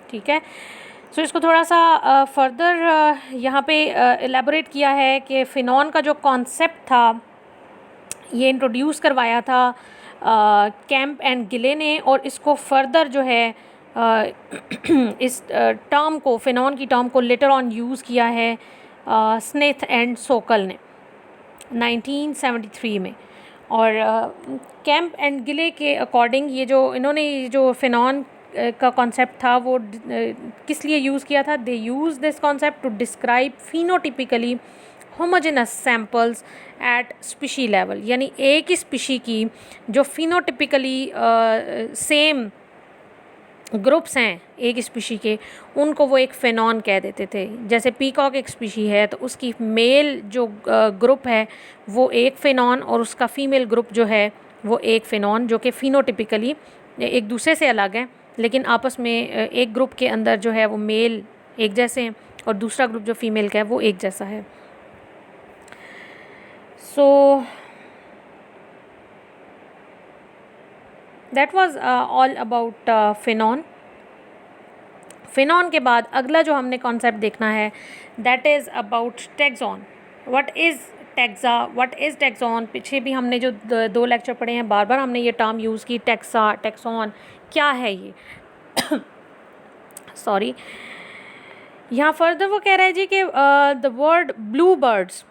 ठीक है, सो इसको थोड़ा सा फर्दर यहाँ पे एलेबोरेट किया है कि फिनॉन का जो कॉन्सेप्ट था ये इंट्रोड्यूस करवाया था कैंप एंड गिले ने, और इसको फर्दर जो है इस टर्म को, फिनॉन की टर्म को लेटर ऑन यूज़ किया है स्मिथ एंड सोकल ने 1973 में। और कैंप एंड गिले के अकॉर्डिंग ये जो इन्होंने जो फिनॉन का कॉन्सेप्ट था वो किस लिए यूज़ किया था? They use this concept to describe phenotypically homogenous samples at species level, यानी एक ही स्पीशी की जो फिनोटिपिकली सेम ग्रुप्स हैं एक स्पीशी के, उनको वो एक फेनॉन कह देते थे। जैसे पीकॉक एक स्पीशी है तो उसकी मेल जो ग्रुप है वो एक फेनॉन और उसका फीमेल ग्रुप जो है वो एक फेनॉन, जो कि फिनोटिपिकली एक दूसरे से अलग हैं लेकिन आपस में एक ग्रुप के अंदर जो है वो मेल एक जैसे हैं और दूसरा ग्रुप जो फीमेल का है वो एक जैसा है। So that was all about phenon. Phenon के बाद अगला जो हमने कॉन्सेप्ट देखना है that is about taxon. What is taxa, what is taxon? पीछे भी हमने जो दो लेक्चर पढ़े हैं बार बार हमने ये टर्म यूज़ की, टैक्सा, टैक्सॉन, क्या है ये? सॉरी, यहाँ फर्दर वो कह रहा है जी कि द वर्ड ब्लू बर्ड्स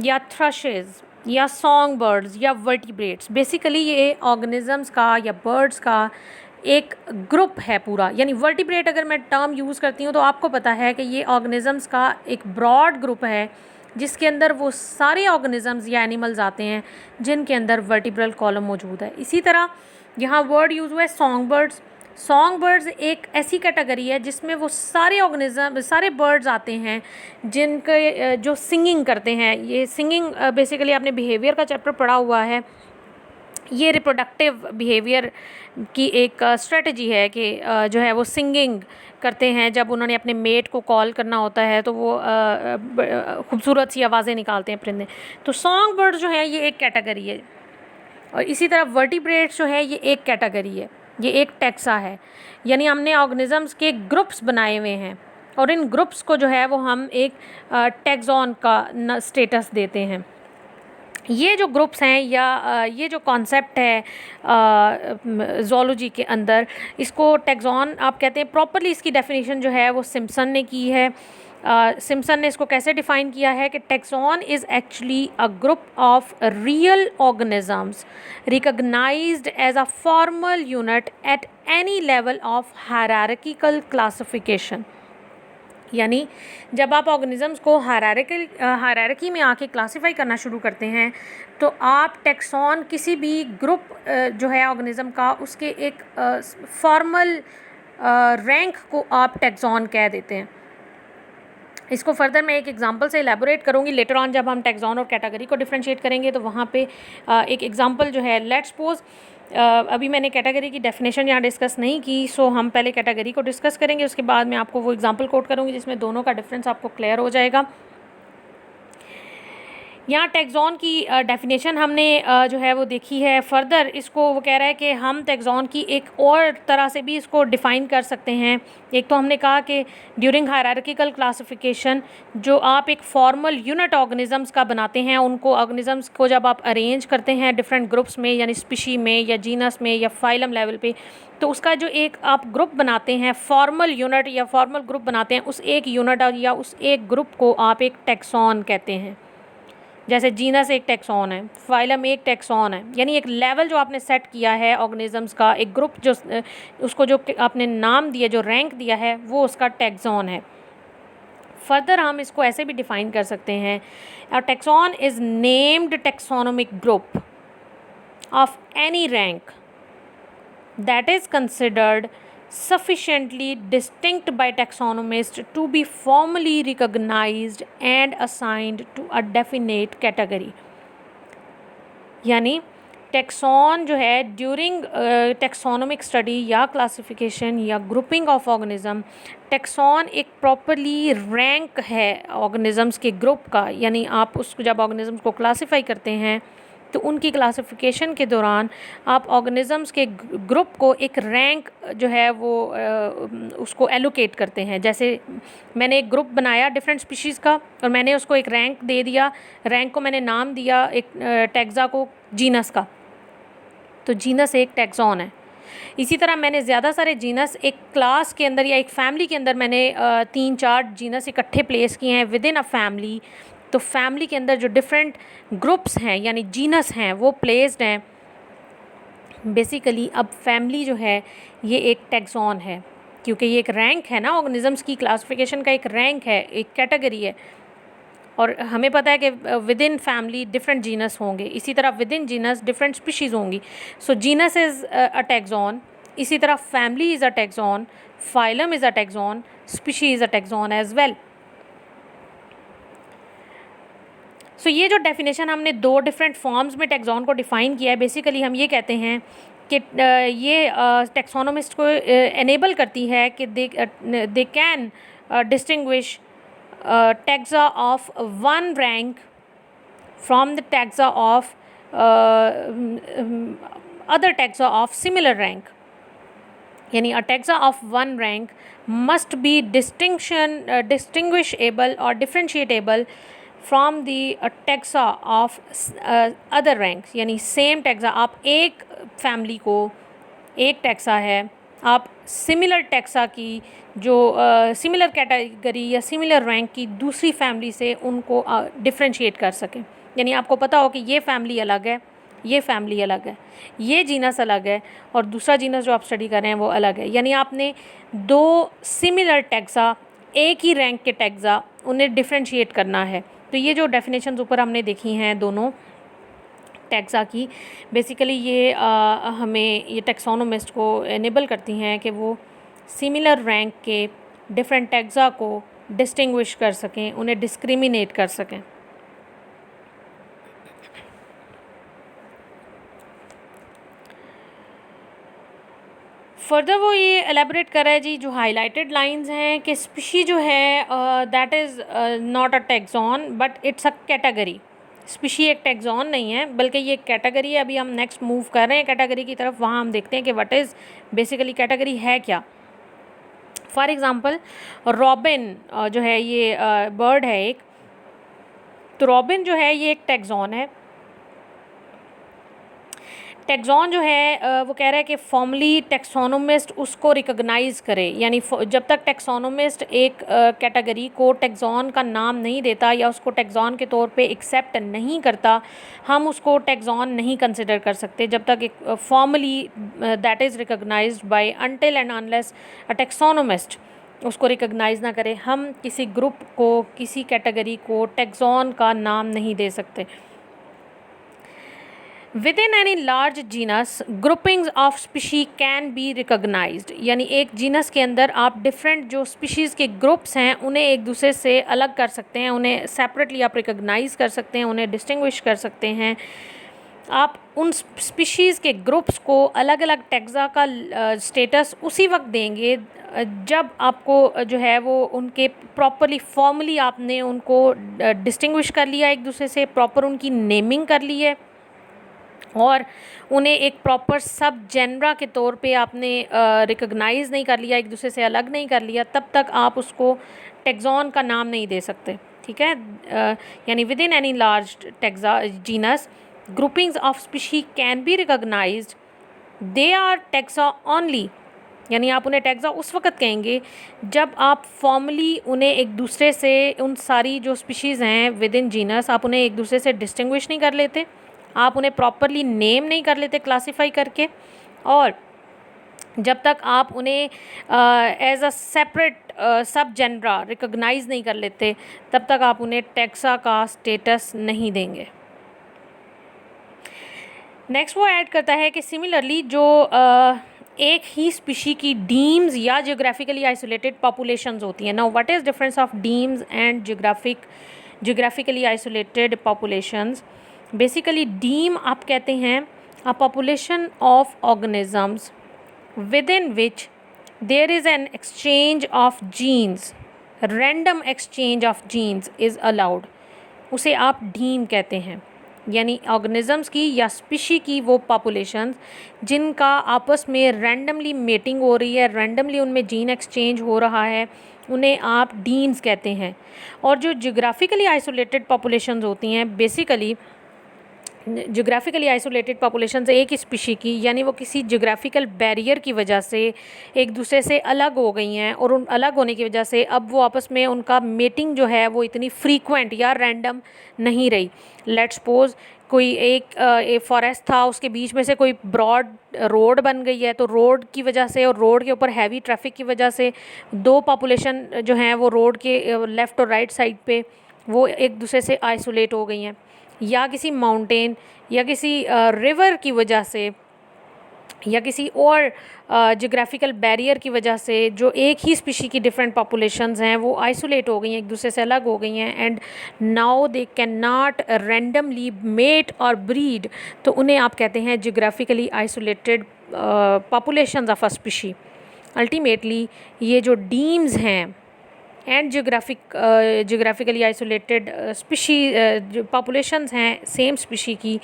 या थ्रशेस या सॉन्ग बर्ड्स या वर्टिब्रेट्स, बेसिकली ये ऑर्गेनिजम्स का या बर्ड्स का एक ग्रुप है पूरा। यानी वर्टिब्रेट अगर मैं टर्म यूज़ करती हूँ तो आपको पता है कि ये ऑर्गेनिजम्स का एक ब्रॉड ग्रुप है जिसके अंदर वो सारे ऑर्गेनिजम्स या एनिमल्स आते हैं जिनके अंदर वर्टिब्रल कॉलम मौजूद है। इसी तरह यहाँ वर्ड यूज़ हुआ है सॉन्ग बर्ड्स। सॉन्ग बर्ड्स एक ऐसी कैटेगरी है जिसमें वो सारे ऑर्गेनिज्म, सारे बर्ड्स आते हैं जिनके जो सिंगिंग करते हैं। ये सिंगिंग बेसिकली आपने बिहेवियर का चैप्टर पढ़ा हुआ है। ये रिप्रोडक्टिव बिहेवियर की एक स्ट्रेटजी है कि जो है वो सिंगिंग करते हैं। जब उन्होंने अपने मेट को कॉल करना होता है तो वो खूबसूरत सी आवाज़ें निकालते हैं परिंदे। तो सॉन्ग बर्ड्स जो है ये एक कैटेगरी है और इसी तरह वर्टिब्रेट्स जो है ये एक कैटेगरी है, ये एक टैक्सा है। यानी हमने ऑर्गेनिजम्स के ग्रुप्स बनाए हुए हैं और इन ग्रुप्स को जो है वो हम एक टैक्सॉन का स्टेटस देते हैं। ये जो ग्रुप्स हैं या ये जो कॉन्सेप्ट है ज़ूलॉजी के अंदर, इसको टैक्सॉन आप कहते हैं। प्रॉपरली इसकी डेफिनेशन जो है वो सिम्पसन ने की है। सिम्पसन ने इसको कैसे डिफ़ाइन किया है कि taxon is actually a group of real organisms recognized as a formal unit at any level of hierarchical classification. यानी जब आप ऑर्गेनिजम्स को हायरार्की में आके क्लासीफाई करना शुरू करते हैं तो आप टैक्सॉन किसी भी ग्रुप जो है ऑर्गेनिज्म का उसके एक फॉर्मल रैंक को आप टैक्सॉन कह देते हैं। इसको फर्दर मैं एक एग्जांपल से एलैबोरेट करूँगी लेटर ऑन जब हम टैक्सॉन और कैटेगरी को डिफरेंशिएट करेंगे तो वहाँ पे एक एग्जांपल जो है, लेट्स सपोज अभी मैंने कैटेगरी की डेफिनेशन यहाँ डिस्कस नहीं की, सो हम पहले कैटेगरी को डिस्कस करेंगे, उसके बाद मैं आपको वो एग्जांपल कोट करूँगी जिसमें दोनों का डिफरेंस आपको क्लियर हो जाएगा। यहाँ टैक्सॉन की डेफिनेशन हमने जो है वो देखी है। फर्दर इसको वो कह रहा है कि हम टैक्सॉन की एक और तरह से भी इसको डिफ़ाइन कर सकते हैं। एक तो हमने कहा कि ड्यूरिंग हायरार्किकल क्लासिफिकेशन जो आप एक फॉर्मल यूनिट ऑर्गेनिजम्स का बनाते हैं, उनको ऑर्गेनिजम्स को जब आप अरेंज करते हैं डिफरेंट ग्रुप्स में यानी स्पीशी में या जीनस में या फाइलम लेवल पे, तो उसका जो एक आप ग्रुप बनाते हैं, फॉर्मल यूनिट या फॉर्मल ग्रुप बनाते हैं, उस एक यूनिट या उस एक ग्रुप को आप एक टैक्सॉन कहते हैं। जैसे जीनस एक टैक्सॉन है, फाइलम एक टैक्सॉन है, यानी एक लेवल जो आपने सेट किया है ऑर्गेनिजम्स का, एक ग्रुप जो उसको जो आपने नाम दिया, जो रैंक दिया है, वो उसका टैक्सॉन है। फर्दर हम इसको ऐसे भी डिफ़ाइन कर सकते हैं, a taxon is named taxonomic group of any rank that is considered sufficiently distinct by taxonomists to be formally recognized and assigned to a definite category। यानी टैक्सॉन जो है ड्यूरिंग टैक्सोनोमिक स्टडी या classification या grouping of organism, taxon एक properly rank है organisms के group का। यानी आप उसको जब ऑर्गेनिजम्स को क्लासीफाई करते हैं तो उनकी क्लासिफिकेशन के दौरान आप ऑर्गेनिजम्स के ग्रुप को एक रैंक जो है वो उसको एलोकेट करते हैं। जैसे मैंने एक ग्रुप बनाया डिफरेंट स्पीशीज़ का और मैंने उसको एक रैंक दे दिया, रैंक को मैंने नाम दिया एक टैक्सा को जीनस का, तो जीनस एक टैक्सॉन है। इसी तरह मैंने ज़्यादा सारे जीनस एक क्लास के अंदर या एक फैमिली के अंदर मैंने 3-4 जीनस इकट्ठे प्लेस किए हैं विद इन अ फैमिली, तो फैमिली के अंदर जो डिफरेंट ग्रुप्स हैं यानी जीनस हैं वो प्लेस्ड हैं। बेसिकली अब फैमिली जो है ये एक टैक्सॉन है, क्योंकि ये एक रैंक है ना, ऑर्गेनिजम्स की क्लासिफिकेशन का एक रैंक है, एक कैटेगरी है। और हमें पता है कि within family different genus होंगे, इसी तरह within genus different species होंगी। So genus is a taxon, इसी तरह family is a taxon, phylum is a taxon, species is a taxon as well. So ये जो डेफिनेशन हमने दो डिफरेंट फॉर्म्स में टैक्सॉन को डिफ़ाइन किया है, बेसिकली हम ये कहते हैं कि ये टैक्सोनोमिस्ट को एनेबल करती है कि they can distinguish taxa of one rank from the taxa of other taxa of similar rank. यानी a taxa of one rank must be distinguishable or differentiable from the taxa of other ranks. यानी same taxa, आप एक family को, एक taxa है, आप similar taxa की जो सिमिलर कैटेगरी या सिमिलर रैंक की दूसरी फैमिली से उनको डिफरेंशिएट कर सकें। यानी आपको पता हो कि ये फैमिली अलग है, ये फैमिली अलग है, ये जीनस अलग है और दूसरा जीनस जो आप स्टडी कर रहे हैं वो अलग है। यानी आपने दो सिमिलर टैक्सा, एक ही रैंक के टैक्सा, उन्हें डिफरेंशिएट करना है। तो ये जो डेफिनेशंस ऊपर हमने देखी हैं दोनों टैक्सा की, बेसिकली ये हमें ये टैक्सोनोमिस्ट को एनेबल करती हैं कि वो सिमिलर रैंक के डिफरेंट टैक्सा को डिस्टिंग्विश कर सकें, उन्हें डिस्क्रिमिनेट कर सकें। फर्दर वो ये एलेबरेट कर रहा है जी, जो हाईलाइटेड लाइंस हैं कि स्पीशी जो है that is not a taxon but it's a category. Species एक टैक्सॉन नहीं है बल्कि ये कैटेगरी है। अभी हम नेक्स्ट मूव कर रहे हैं कैटेगरी की तरफ, वहाँ हम देखते हैं कि व्हाट इज़ बेसिकली कैटेगरी है क्या। फॉर एग्ज़ाम्पल रॉबिन जो है ये बर्ड है एक, तो रॉबिन जो है ये एक टैक्सॉन है। टैक्सॉन जो है वो कह रहा है कि फॉर्मली टैक्सोनोमिस्ट उसको रिकॉग्नाइज़ करे, यानी जब तक टैक्सोनोमिस्ट एक कैटेगरी को टैक्सॉन का नाम नहीं देता या उसको टैक्सॉन के तौर पे एक्सेप्ट नहीं करता, हम उसको टैक्सॉन नहीं कंसिडर कर सकते जब तक एक formally that is recognized by until and unless a taxonomist उसको रिकॉग्नाइज़ ना करे। हम किसी ग्रुप को, किसी कैटेगरी को टैक्सॉन का नाम नहीं दे सकते। Within any large genus, groupings of species can be recognized। यानी एक जीनस के अंदर आप डिफरेंट जो स्पीशीज़ के ग्रुप्स हैं उन्हें एक दूसरे से अलग कर सकते हैं, उन्हें सेपरेटली आप रिकॉग्नाइज़ कर सकते हैं, उन्हें डिस्टिंग्विश कर सकते हैं। आप उन स्पीशीज़ के ग्रुप्स को अलग अलग टैक्सा का स्टेटस उसी वक्त देंगे जब आपको जो है वो उनके प्रॉपरली फॉर्मली आपने उनको डिस्टिंग्विश कर लिया एक दूसरे से, प्रॉपर उनकी नेमिंग कर ली है और उन्हें एक प्रॉपर सब जेनरा के तौर पे आपने रिकॉग्नाइज़ नहीं कर लिया, एक दूसरे से अलग नहीं कर लिया, तब तक आप उसको टैक्सॉन का नाम नहीं दे सकते। ठीक है, यानी within any large taxa genus groupings of species can be recognized, they are taxa only. यानी आप उन्हें टैक्सा उस वक्त कहेंगे जब आप फॉर्मली उन्हें एक दूसरे से, उन सारी जो स्पीशीज़ हैं विद इन जीनस, आप उन्हें एक दूसरे से डिस्टिंग्विश नहीं कर लेते, आप उन्हें प्रॉपरली नेम नहीं कर लेते क्लासीफाई करके, और जब तक आप उन्हें एज अ सेपरेट सब जेनरा रिकॉग्नाइज़ नहीं कर लेते तब तक आप उन्हें टैक्सा का स्टेटस नहीं देंगे। नेक्स्ट वो ऐड करता है कि सिमिलरली जो एक ही स्पीशी की डीम्स या जियोग्राफिकली आइसोलेटेड पॉपुलेशंस होती हैं। Now what is difference of demes and geographically isolated populations? Basically deme आप कहते हैं a population of organisms within which there is an exchange of genes, random exchange of genes is allowed, उसे आप deem कहते हैं। यानी organisms की या स्पीशी की वो पॉपुलेशंस जिनका आपस में रैंडमली मेटिंग हो रही है, रैंडमली उनमें जीन एक्सचेंज हो रहा है, उन्हें आप डीम्स कहते हैं। और जो जियोग्राफिकली आइसोलेटेड पॉपुलेशंस होती हैं बेसिकली जोग्राफिकली आइसोलेटेड पॉपुलेशन से एक ही स्पीशी की, यानी वो किसी जोग्राफिकल बैरियर की वजह से एक दूसरे से अलग हो गई हैं, और उन अलग होने की वजह से अब वो आपस में उनका मेटिंग जो है वो इतनी फ्रीक्वेंट या रैंडम नहीं रही। लेट्स सपोज कोई एक फॉरेस्ट था, उसके बीच में से कोई ब्रॉड रोड बन गई है, तो रोड की वजह से और रोड के ऊपर हैवी ट्रैफिक की वजह से दो पॉपुलेशन जो हैं वो रोड के लेफ़्ट और राइट साइड पे वो एक दूसरे से आइसोलेट हो गई हैं। या किसी माउंटेन या किसी रिवर की वजह से या किसी और जोग्राफिकल बैरियर की वजह से जो एक ही स्पीशी की डिफरेंट पॉपुलेशंस हैं वो आइसोलेट हो गई हैं, एक दूसरे से अलग हो गई हैं, and now they can not randomly mate और ब्रीड, तो उन्हें आप कहते हैं geographically isolated populations of a species. Ultimately ये जो डीम्स हैं एंड जोग्राफिकली आइसोलेटेड स्पीशी जो पॉपुलेशंस हैं सेम स्पीशी की,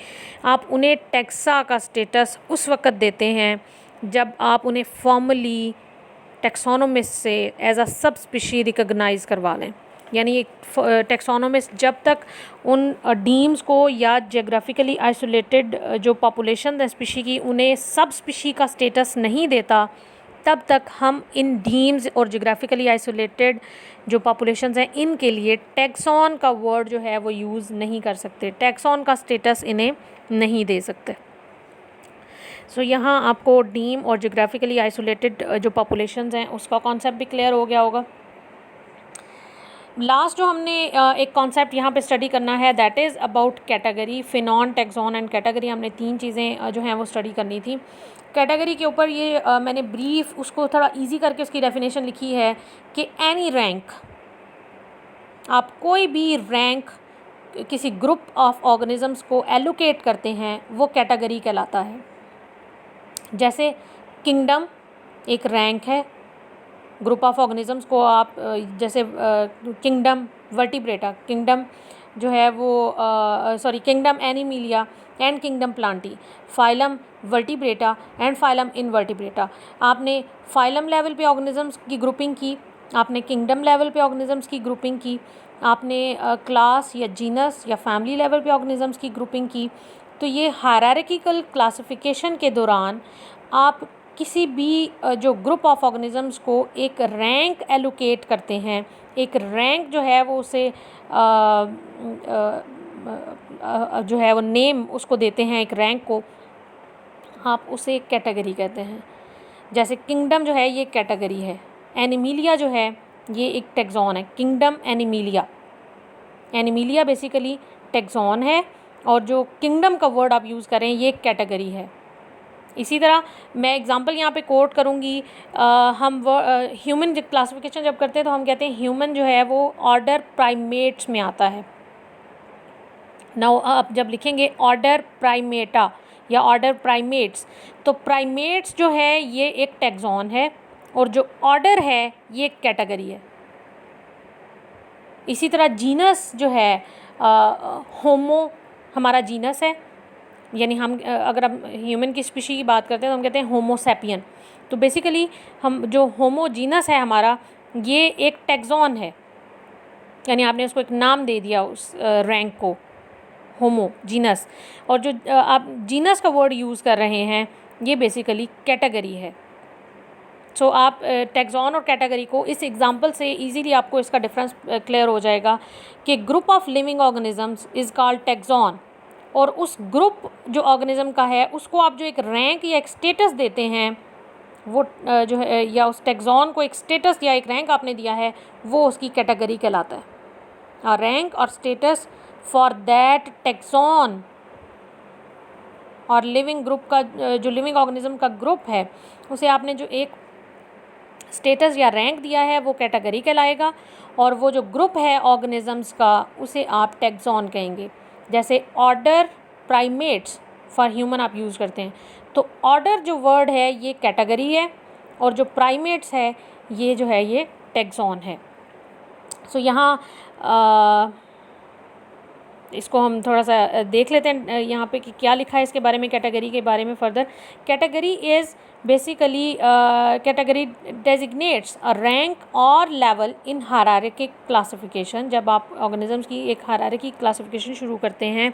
आप उन्हें टैक्सा का स्टेटस उस वक़्त देते हैं जब आप उन्हें फॉर्मली टैक्सोनोमिस्ट से एज अ सब स्पीशी रिकॉग्नाइज करवा लें। यानी एक टैक्सोनोमिस्ट जब तक उन डीम्स को या जोग्राफिकली आइसोलेटेड जो पॉपुलेशन है स्पीशी की उन्हें सब स्पीशी का स्टेटस नहीं देता, तब तक हम इन डीम्स और जोग्राफिकली आइसोलेटेड जो पॉपुलेशंस हैं इनके लिए टैक्सॉन का वर्ड जो है वो यूज़ नहीं कर सकते, टैक्सॉन का स्टेटस इन्हें नहीं दे सकते। सो यहाँ आपको डीम और जोग्राफिकली आइसोलेटेड जो पॉपुलेशंस हैं उसका कॉन्सेप्ट भी क्लियर हो गया होगा। लास्ट जो हमने एक कॉन्सेप्ट यहाँ पे स्टडी करना है that is about category, phenon, taxon and category. हमने तीन चीज़ें जो हैं वो स्टडी करनी थी। कैटेगरी के ऊपर ये मैंने ब्रीफ उसको थोड़ा इजी करके उसकी डेफिनेशन लिखी है कि एनी रैंक, आप कोई भी रैंक किसी ग्रुप ऑफ ऑर्गेनिजम्स को एलोकेट करते हैं वो कैटेगरी कहलाता है। जैसे किंगडम एक रैंक है, ग्रुप ऑफ ऑर्गेनिजम्स को आप जैसे किंगडम वर्टिब्रेटा, किंगडम जो है वो kingdom animalia and kingdom plantae, phylum vertebrata and phylum invertebrata. आपने फाइलम लेवल पे ऑर्गेनिजम्स की ग्रुपिंग की, आपने किंगडम लेवल पे ऑर्गेनिजम्स की ग्रुपिंग की, आपने क्लास या जीनस या फैमिली लेवल पे ऑर्गेनिजम्स की ग्रुपिंग की। तो ये हायरार्किकल क्लासिफिकेशन के दौरान आप किसी भी जो ग्रुप ऑफ ऑर्गेनिजम्स को एक रैंक एलोकेट करते हैं, एक रैंक जो है वो उसे जो है वो नेम उसको देते हैं, एक रैंक को आप उसे एक कैटेगरी कहते हैं। जैसे किंगडम जो है ये कैटेगरी है, एनिमिलिया जो है ये एक टैक्सॉन है, kingdom Animalia. Animalia basically taxon है और जो किंगडम का वर्ड आप यूज़ करें ये कैटेगरी है। इसी तरह मैं एग्जांपल यहाँ पे कोट करूँगी, हम ह्यूमन क्लासिफिकेशन जब करते हैं तो हम कहते हैं ह्यूमन जो है वो ऑर्डर प्राइमेट्स में आता है। नाउ आप जब लिखेंगे ऑर्डर प्राइमेटा या ऑर्डर प्राइमेट्स, तो प्राइमेट्स जो है ये एक टैक्सॉन है और जो ऑर्डर है ये एक कैटेगरी है। इसी तरह जीनस जो है होमो हमारा जीनस है, यानी हम अगर हम ह्यूमन की स्पीशी की बात करते हैं तो हम कहते हैं होमो सैपियन। तो बेसिकली हम जो होमो जीनस है हमारा ये एक टैक्सॉन है, यानी आपने उसको एक नाम दे दिया उस रैंक को, होमो जीनस। और जो आप जीनस का वर्ड यूज़ कर रहे हैं ये बेसिकली कैटेगरी है। सो आप टैक्सॉन और कैटेगरी को इस एग्जांपल से इजीली आपको इसका डिफरेंस क्लियर हो जाएगा कि group of living organisms is called taxon, और उस ग्रुप जो ऑर्गेनिज्म का है उसको आप जो एक रैंक या एक स्टेटस देते हैं वो जो है, या उस टैक्सॉन को एक स्टेटस या एक रैंक आपने दिया है वो उसकी कैटेगरी कहलाता है। आ रैंक और स्टेटस फॉर दैट टैक्सॉन और लिविंग ग्रुप का जो लिविंग ऑर्गेनिज्म का ग्रुप है उसे आपने जो एक स्टेटस या रैंक दिया है वो कैटेगरी कहलाएगा, और वो जो ग्रुप है ऑर्गेनिजम्स का उसे आप टैक्सॉन कहेंगे। जैसे ऑर्डर प्राइमेट्स फॉर ह्यूमन आप यूज़ करते हैं, तो ऑर्डर जो वर्ड है ये कैटेगरी है और जो प्राइमेट्स है ये जो है ये टैक्सॉन है। सो यहाँ इसको हम थोड़ा सा देख लेते हैं यहाँ पे कि क्या लिखा है इसके बारे में, कैटेगरी के बारे में further. Category is basically category डेजिग्नेट्स a rank और लेवल इन हायरार्किक क्लासिफिकेशन। जब आप ऑर्गेनिजम्स की एक हायरार्की क्लासिफिकेशन शुरू करते हैं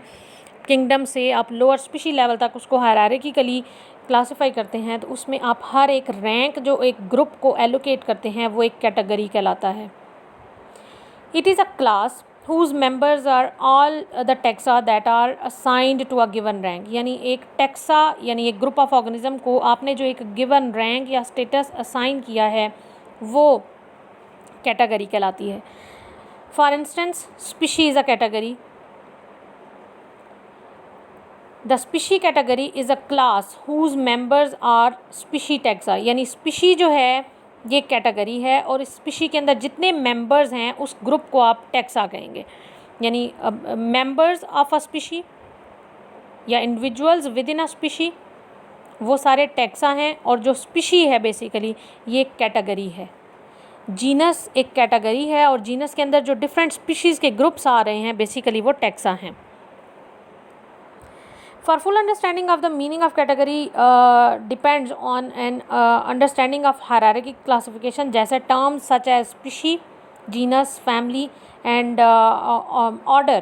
किंगडम से आप लोअर स्पीशी लेवल तक उसको हायरार्किकली क्लासीफाई करते हैं, तो उसमें आप हर एक रैंक जो एक ग्रुप को एलोकेट करते हैं वो एक कैटेगरी कहलाता है। It is a class whose members are all the taxa that are assigned to a given rank, यानी एक टैक्सा यानी एक ग्रुप ऑफ ऑर्गेनिज्म को आपने जो एक गिवन रैंक या स्टेटस असाइन किया है वो कैटेगरी कहलाती है। For instance species is a category, the species category is a class whose members are species taxa, यानी स्पीशी जो है ये कैटेगरी है और इस स्पीशी के अंदर जितने मेंबर्स हैं उस ग्रुप को आप टैक्सा कहेंगे, यानी मेंबर्स ऑफ अ स्पीशी या individuals with in a species वो सारे टैक्सा हैं, और जो स्पीशी है बेसिकली ये एक कैटेगरी है। जीनस एक कैटेगरी है और जीनस के अंदर जो डिफरेंट स्पीशीज़ के ग्रुप्स आ रहे हैं बेसिकली वो टैक्सा हैं। For full understanding of the meaning of category depends on an understanding of hierarchical classification, जैसे terms such as species, genus, family and order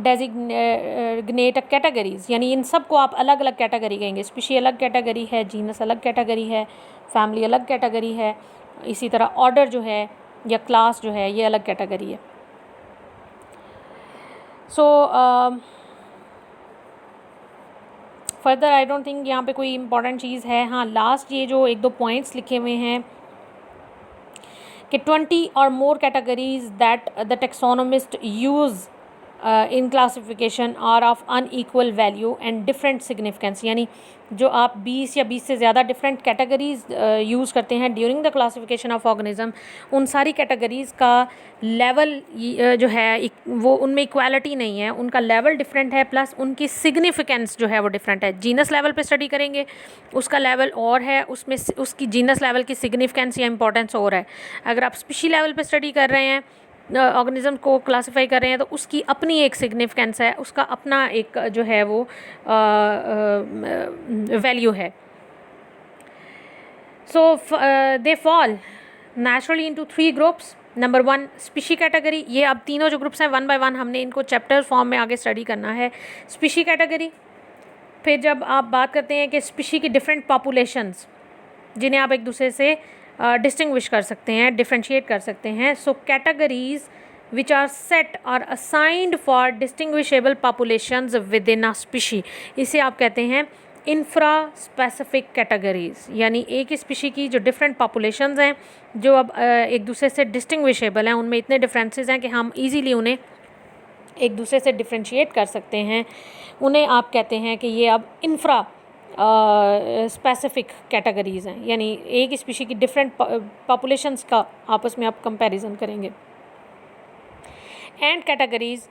designate categories, यानी इन सब को आप अलग अलग कैटेगरी कहेंगे। स्पीशी अलग कैटेगरी है, जीनस अलग कैटेगरी है, फैमिली अलग कैटेगरी है, इसी तरह ऑर्डर जो है या क्लास जो है ये अलग कैटेगरी है। So further I don't think यहाँ पे कोई इंपॉर्टेंट चीज़ है। हाँ, लास्ट ये जो एक दो पॉइंट्स लिखे हुए हैं कि 20 or more categories that the taxonomist use in classification are of unequal value and different significance, यानी जो आप 20 या 20 से ज़्यादा डिफरेंट कैटेगरीज यूज़ करते हैं during the classification of organism, उन सारी कैटेगरीज़ का लेवल जो है वो उनमें इक्वालिटी नहीं है, उनका लेवल डिफरेंट है, प्लस उनकी सिग्निफिकेंस जो है वो डिफरेंट है। जीनस लेवल पे स्टडी करेंगे उसका लेवल और है, उसमें उसकी जीनस लेवल की सिग्निफिकेंस या इंपॉर्टेंस और है। अगर आप स्पीशी लेवल पे स्टडी कर रहे हैं, ऑर्गेनिज्म को क्लासीफाई कर रहे हैं, तो उसकी अपनी एक सिग्निफिकेंस है, उसका अपना एक जो है वो वैल्यू है। So they fall naturally into 3 groups. Number 1 species category, ये अब तीनों जो ग्रुप्स हैं 1 बाय 1 हमने इनको चैप्टर फॉर्म में आगे स्टडी करना है। स्पीशी कैटेगरी, फिर जब आप बात करते हैं कि स्पीशी की डिफरेंट पॉपुलेशंस जिन्हें आप एक दूसरे से डिस्टिंग्विश कर सकते हैं, डिफ्रेंशिएट कर सकते हैं। सो कैटेगरीज विच आर सेट और assigned for distinguishable populations with in a species, इसे आप कहते हैं इंफ्रा स्पेसिफिक कैटेगरीज, यानी एक ही स्पीशी की जो डिफरेंट पॉपुलेशंस हैं जो अब एक दूसरे से डिस्टिंग्विशेबल हैं, उनमें इतने डिफरेंसेस हैं कि हम इजीली उन्हें एक दूसरे से डिफ्रेंशिएट कर सकते हैं, उन्हें आप कहते हैं कि ये अब इंफ्रा स्पेसिफिक कैटेगरीज़ हैं, यानी एक स्पीशी की डिफरेंट पॉपुलेशंस का आपस में आप कंपैरिजन करेंगे। And categories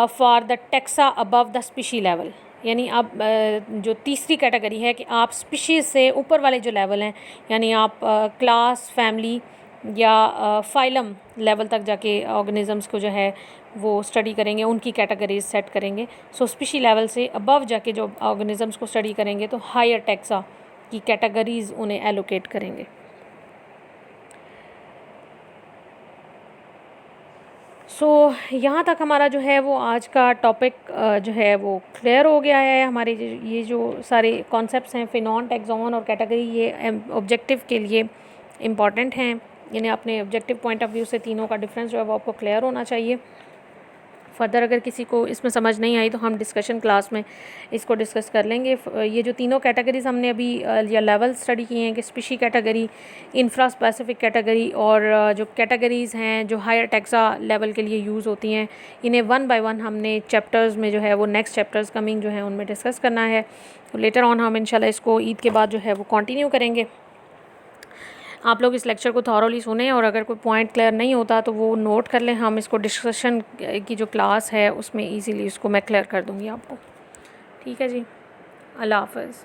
for the taxa above the species level, यानी अब जो तीसरी कैटेगरी है कि आप स्पीशीज़ से ऊपर वाले जो लेवल हैं, यानी आप क्लास, फैमिली या फाइलम लेवल तक जाके ऑर्गेनिजम्स को जो है वो स्टडी करेंगे, उनकी कैटेगरीज सेट करेंगे। सो स्पीशी लेवल से अबव जाके जो ऑर्गेनिजम्स को स्टडी करेंगे तो हायर टैक्सा की कैटेगरीज उन्हें एलोकेट करेंगे। सो यहाँ तक हमारा जो है वो आज का टॉपिक जो है वो क्लियर हो गया है। हमारे ये जो सारे कॉन्सेप्ट्स हैं फिनॉन, टैक्सॉन और कैटेगरी, ये ऑब्जेक्टिव के लिए इम्पॉर्टेंट हैं, यानी अपने ऑब्जेक्टिव पॉइंट ऑफ व्यू से तीनों का डिफरेंस जो है वो आपको क्लियर होना चाहिए। फर्दर अगर किसी को इसमें समझ नहीं आई तो हम डिस्कशन क्लास में इसको डिस्कस कर लेंगे। ये जो तीनों कैटेगरीज हमने अभी या लेवल स्टडी किए हैं कि species category, infra specific category और जो कैटेगरीज़ हैं जो हायर टैक्सा लेवल के लिए यूज़ होती हैं, इन्हें 1 बाय 1 हमने चैप्टर्स में जो है वो नेक्स्ट चैप्टर्स कमिंग जो हैं उनमें डिस्कस करना है। तो लेटर ऑन हम इंशाल्लाह इसको ईद के बाद जो है वो कंटिन्यू करेंगे। आप लोग इस लेक्चर को थॉरोली सुने और अगर कोई पॉइंट क्लियर नहीं होता तो वो नोट कर लें, हम इसको डिस्कशन की जो क्लास है उसमें इजीली इसको मैं क्लियर कर दूँगी आपको। ठीक है जी, अल्लाह हाफ़िज़।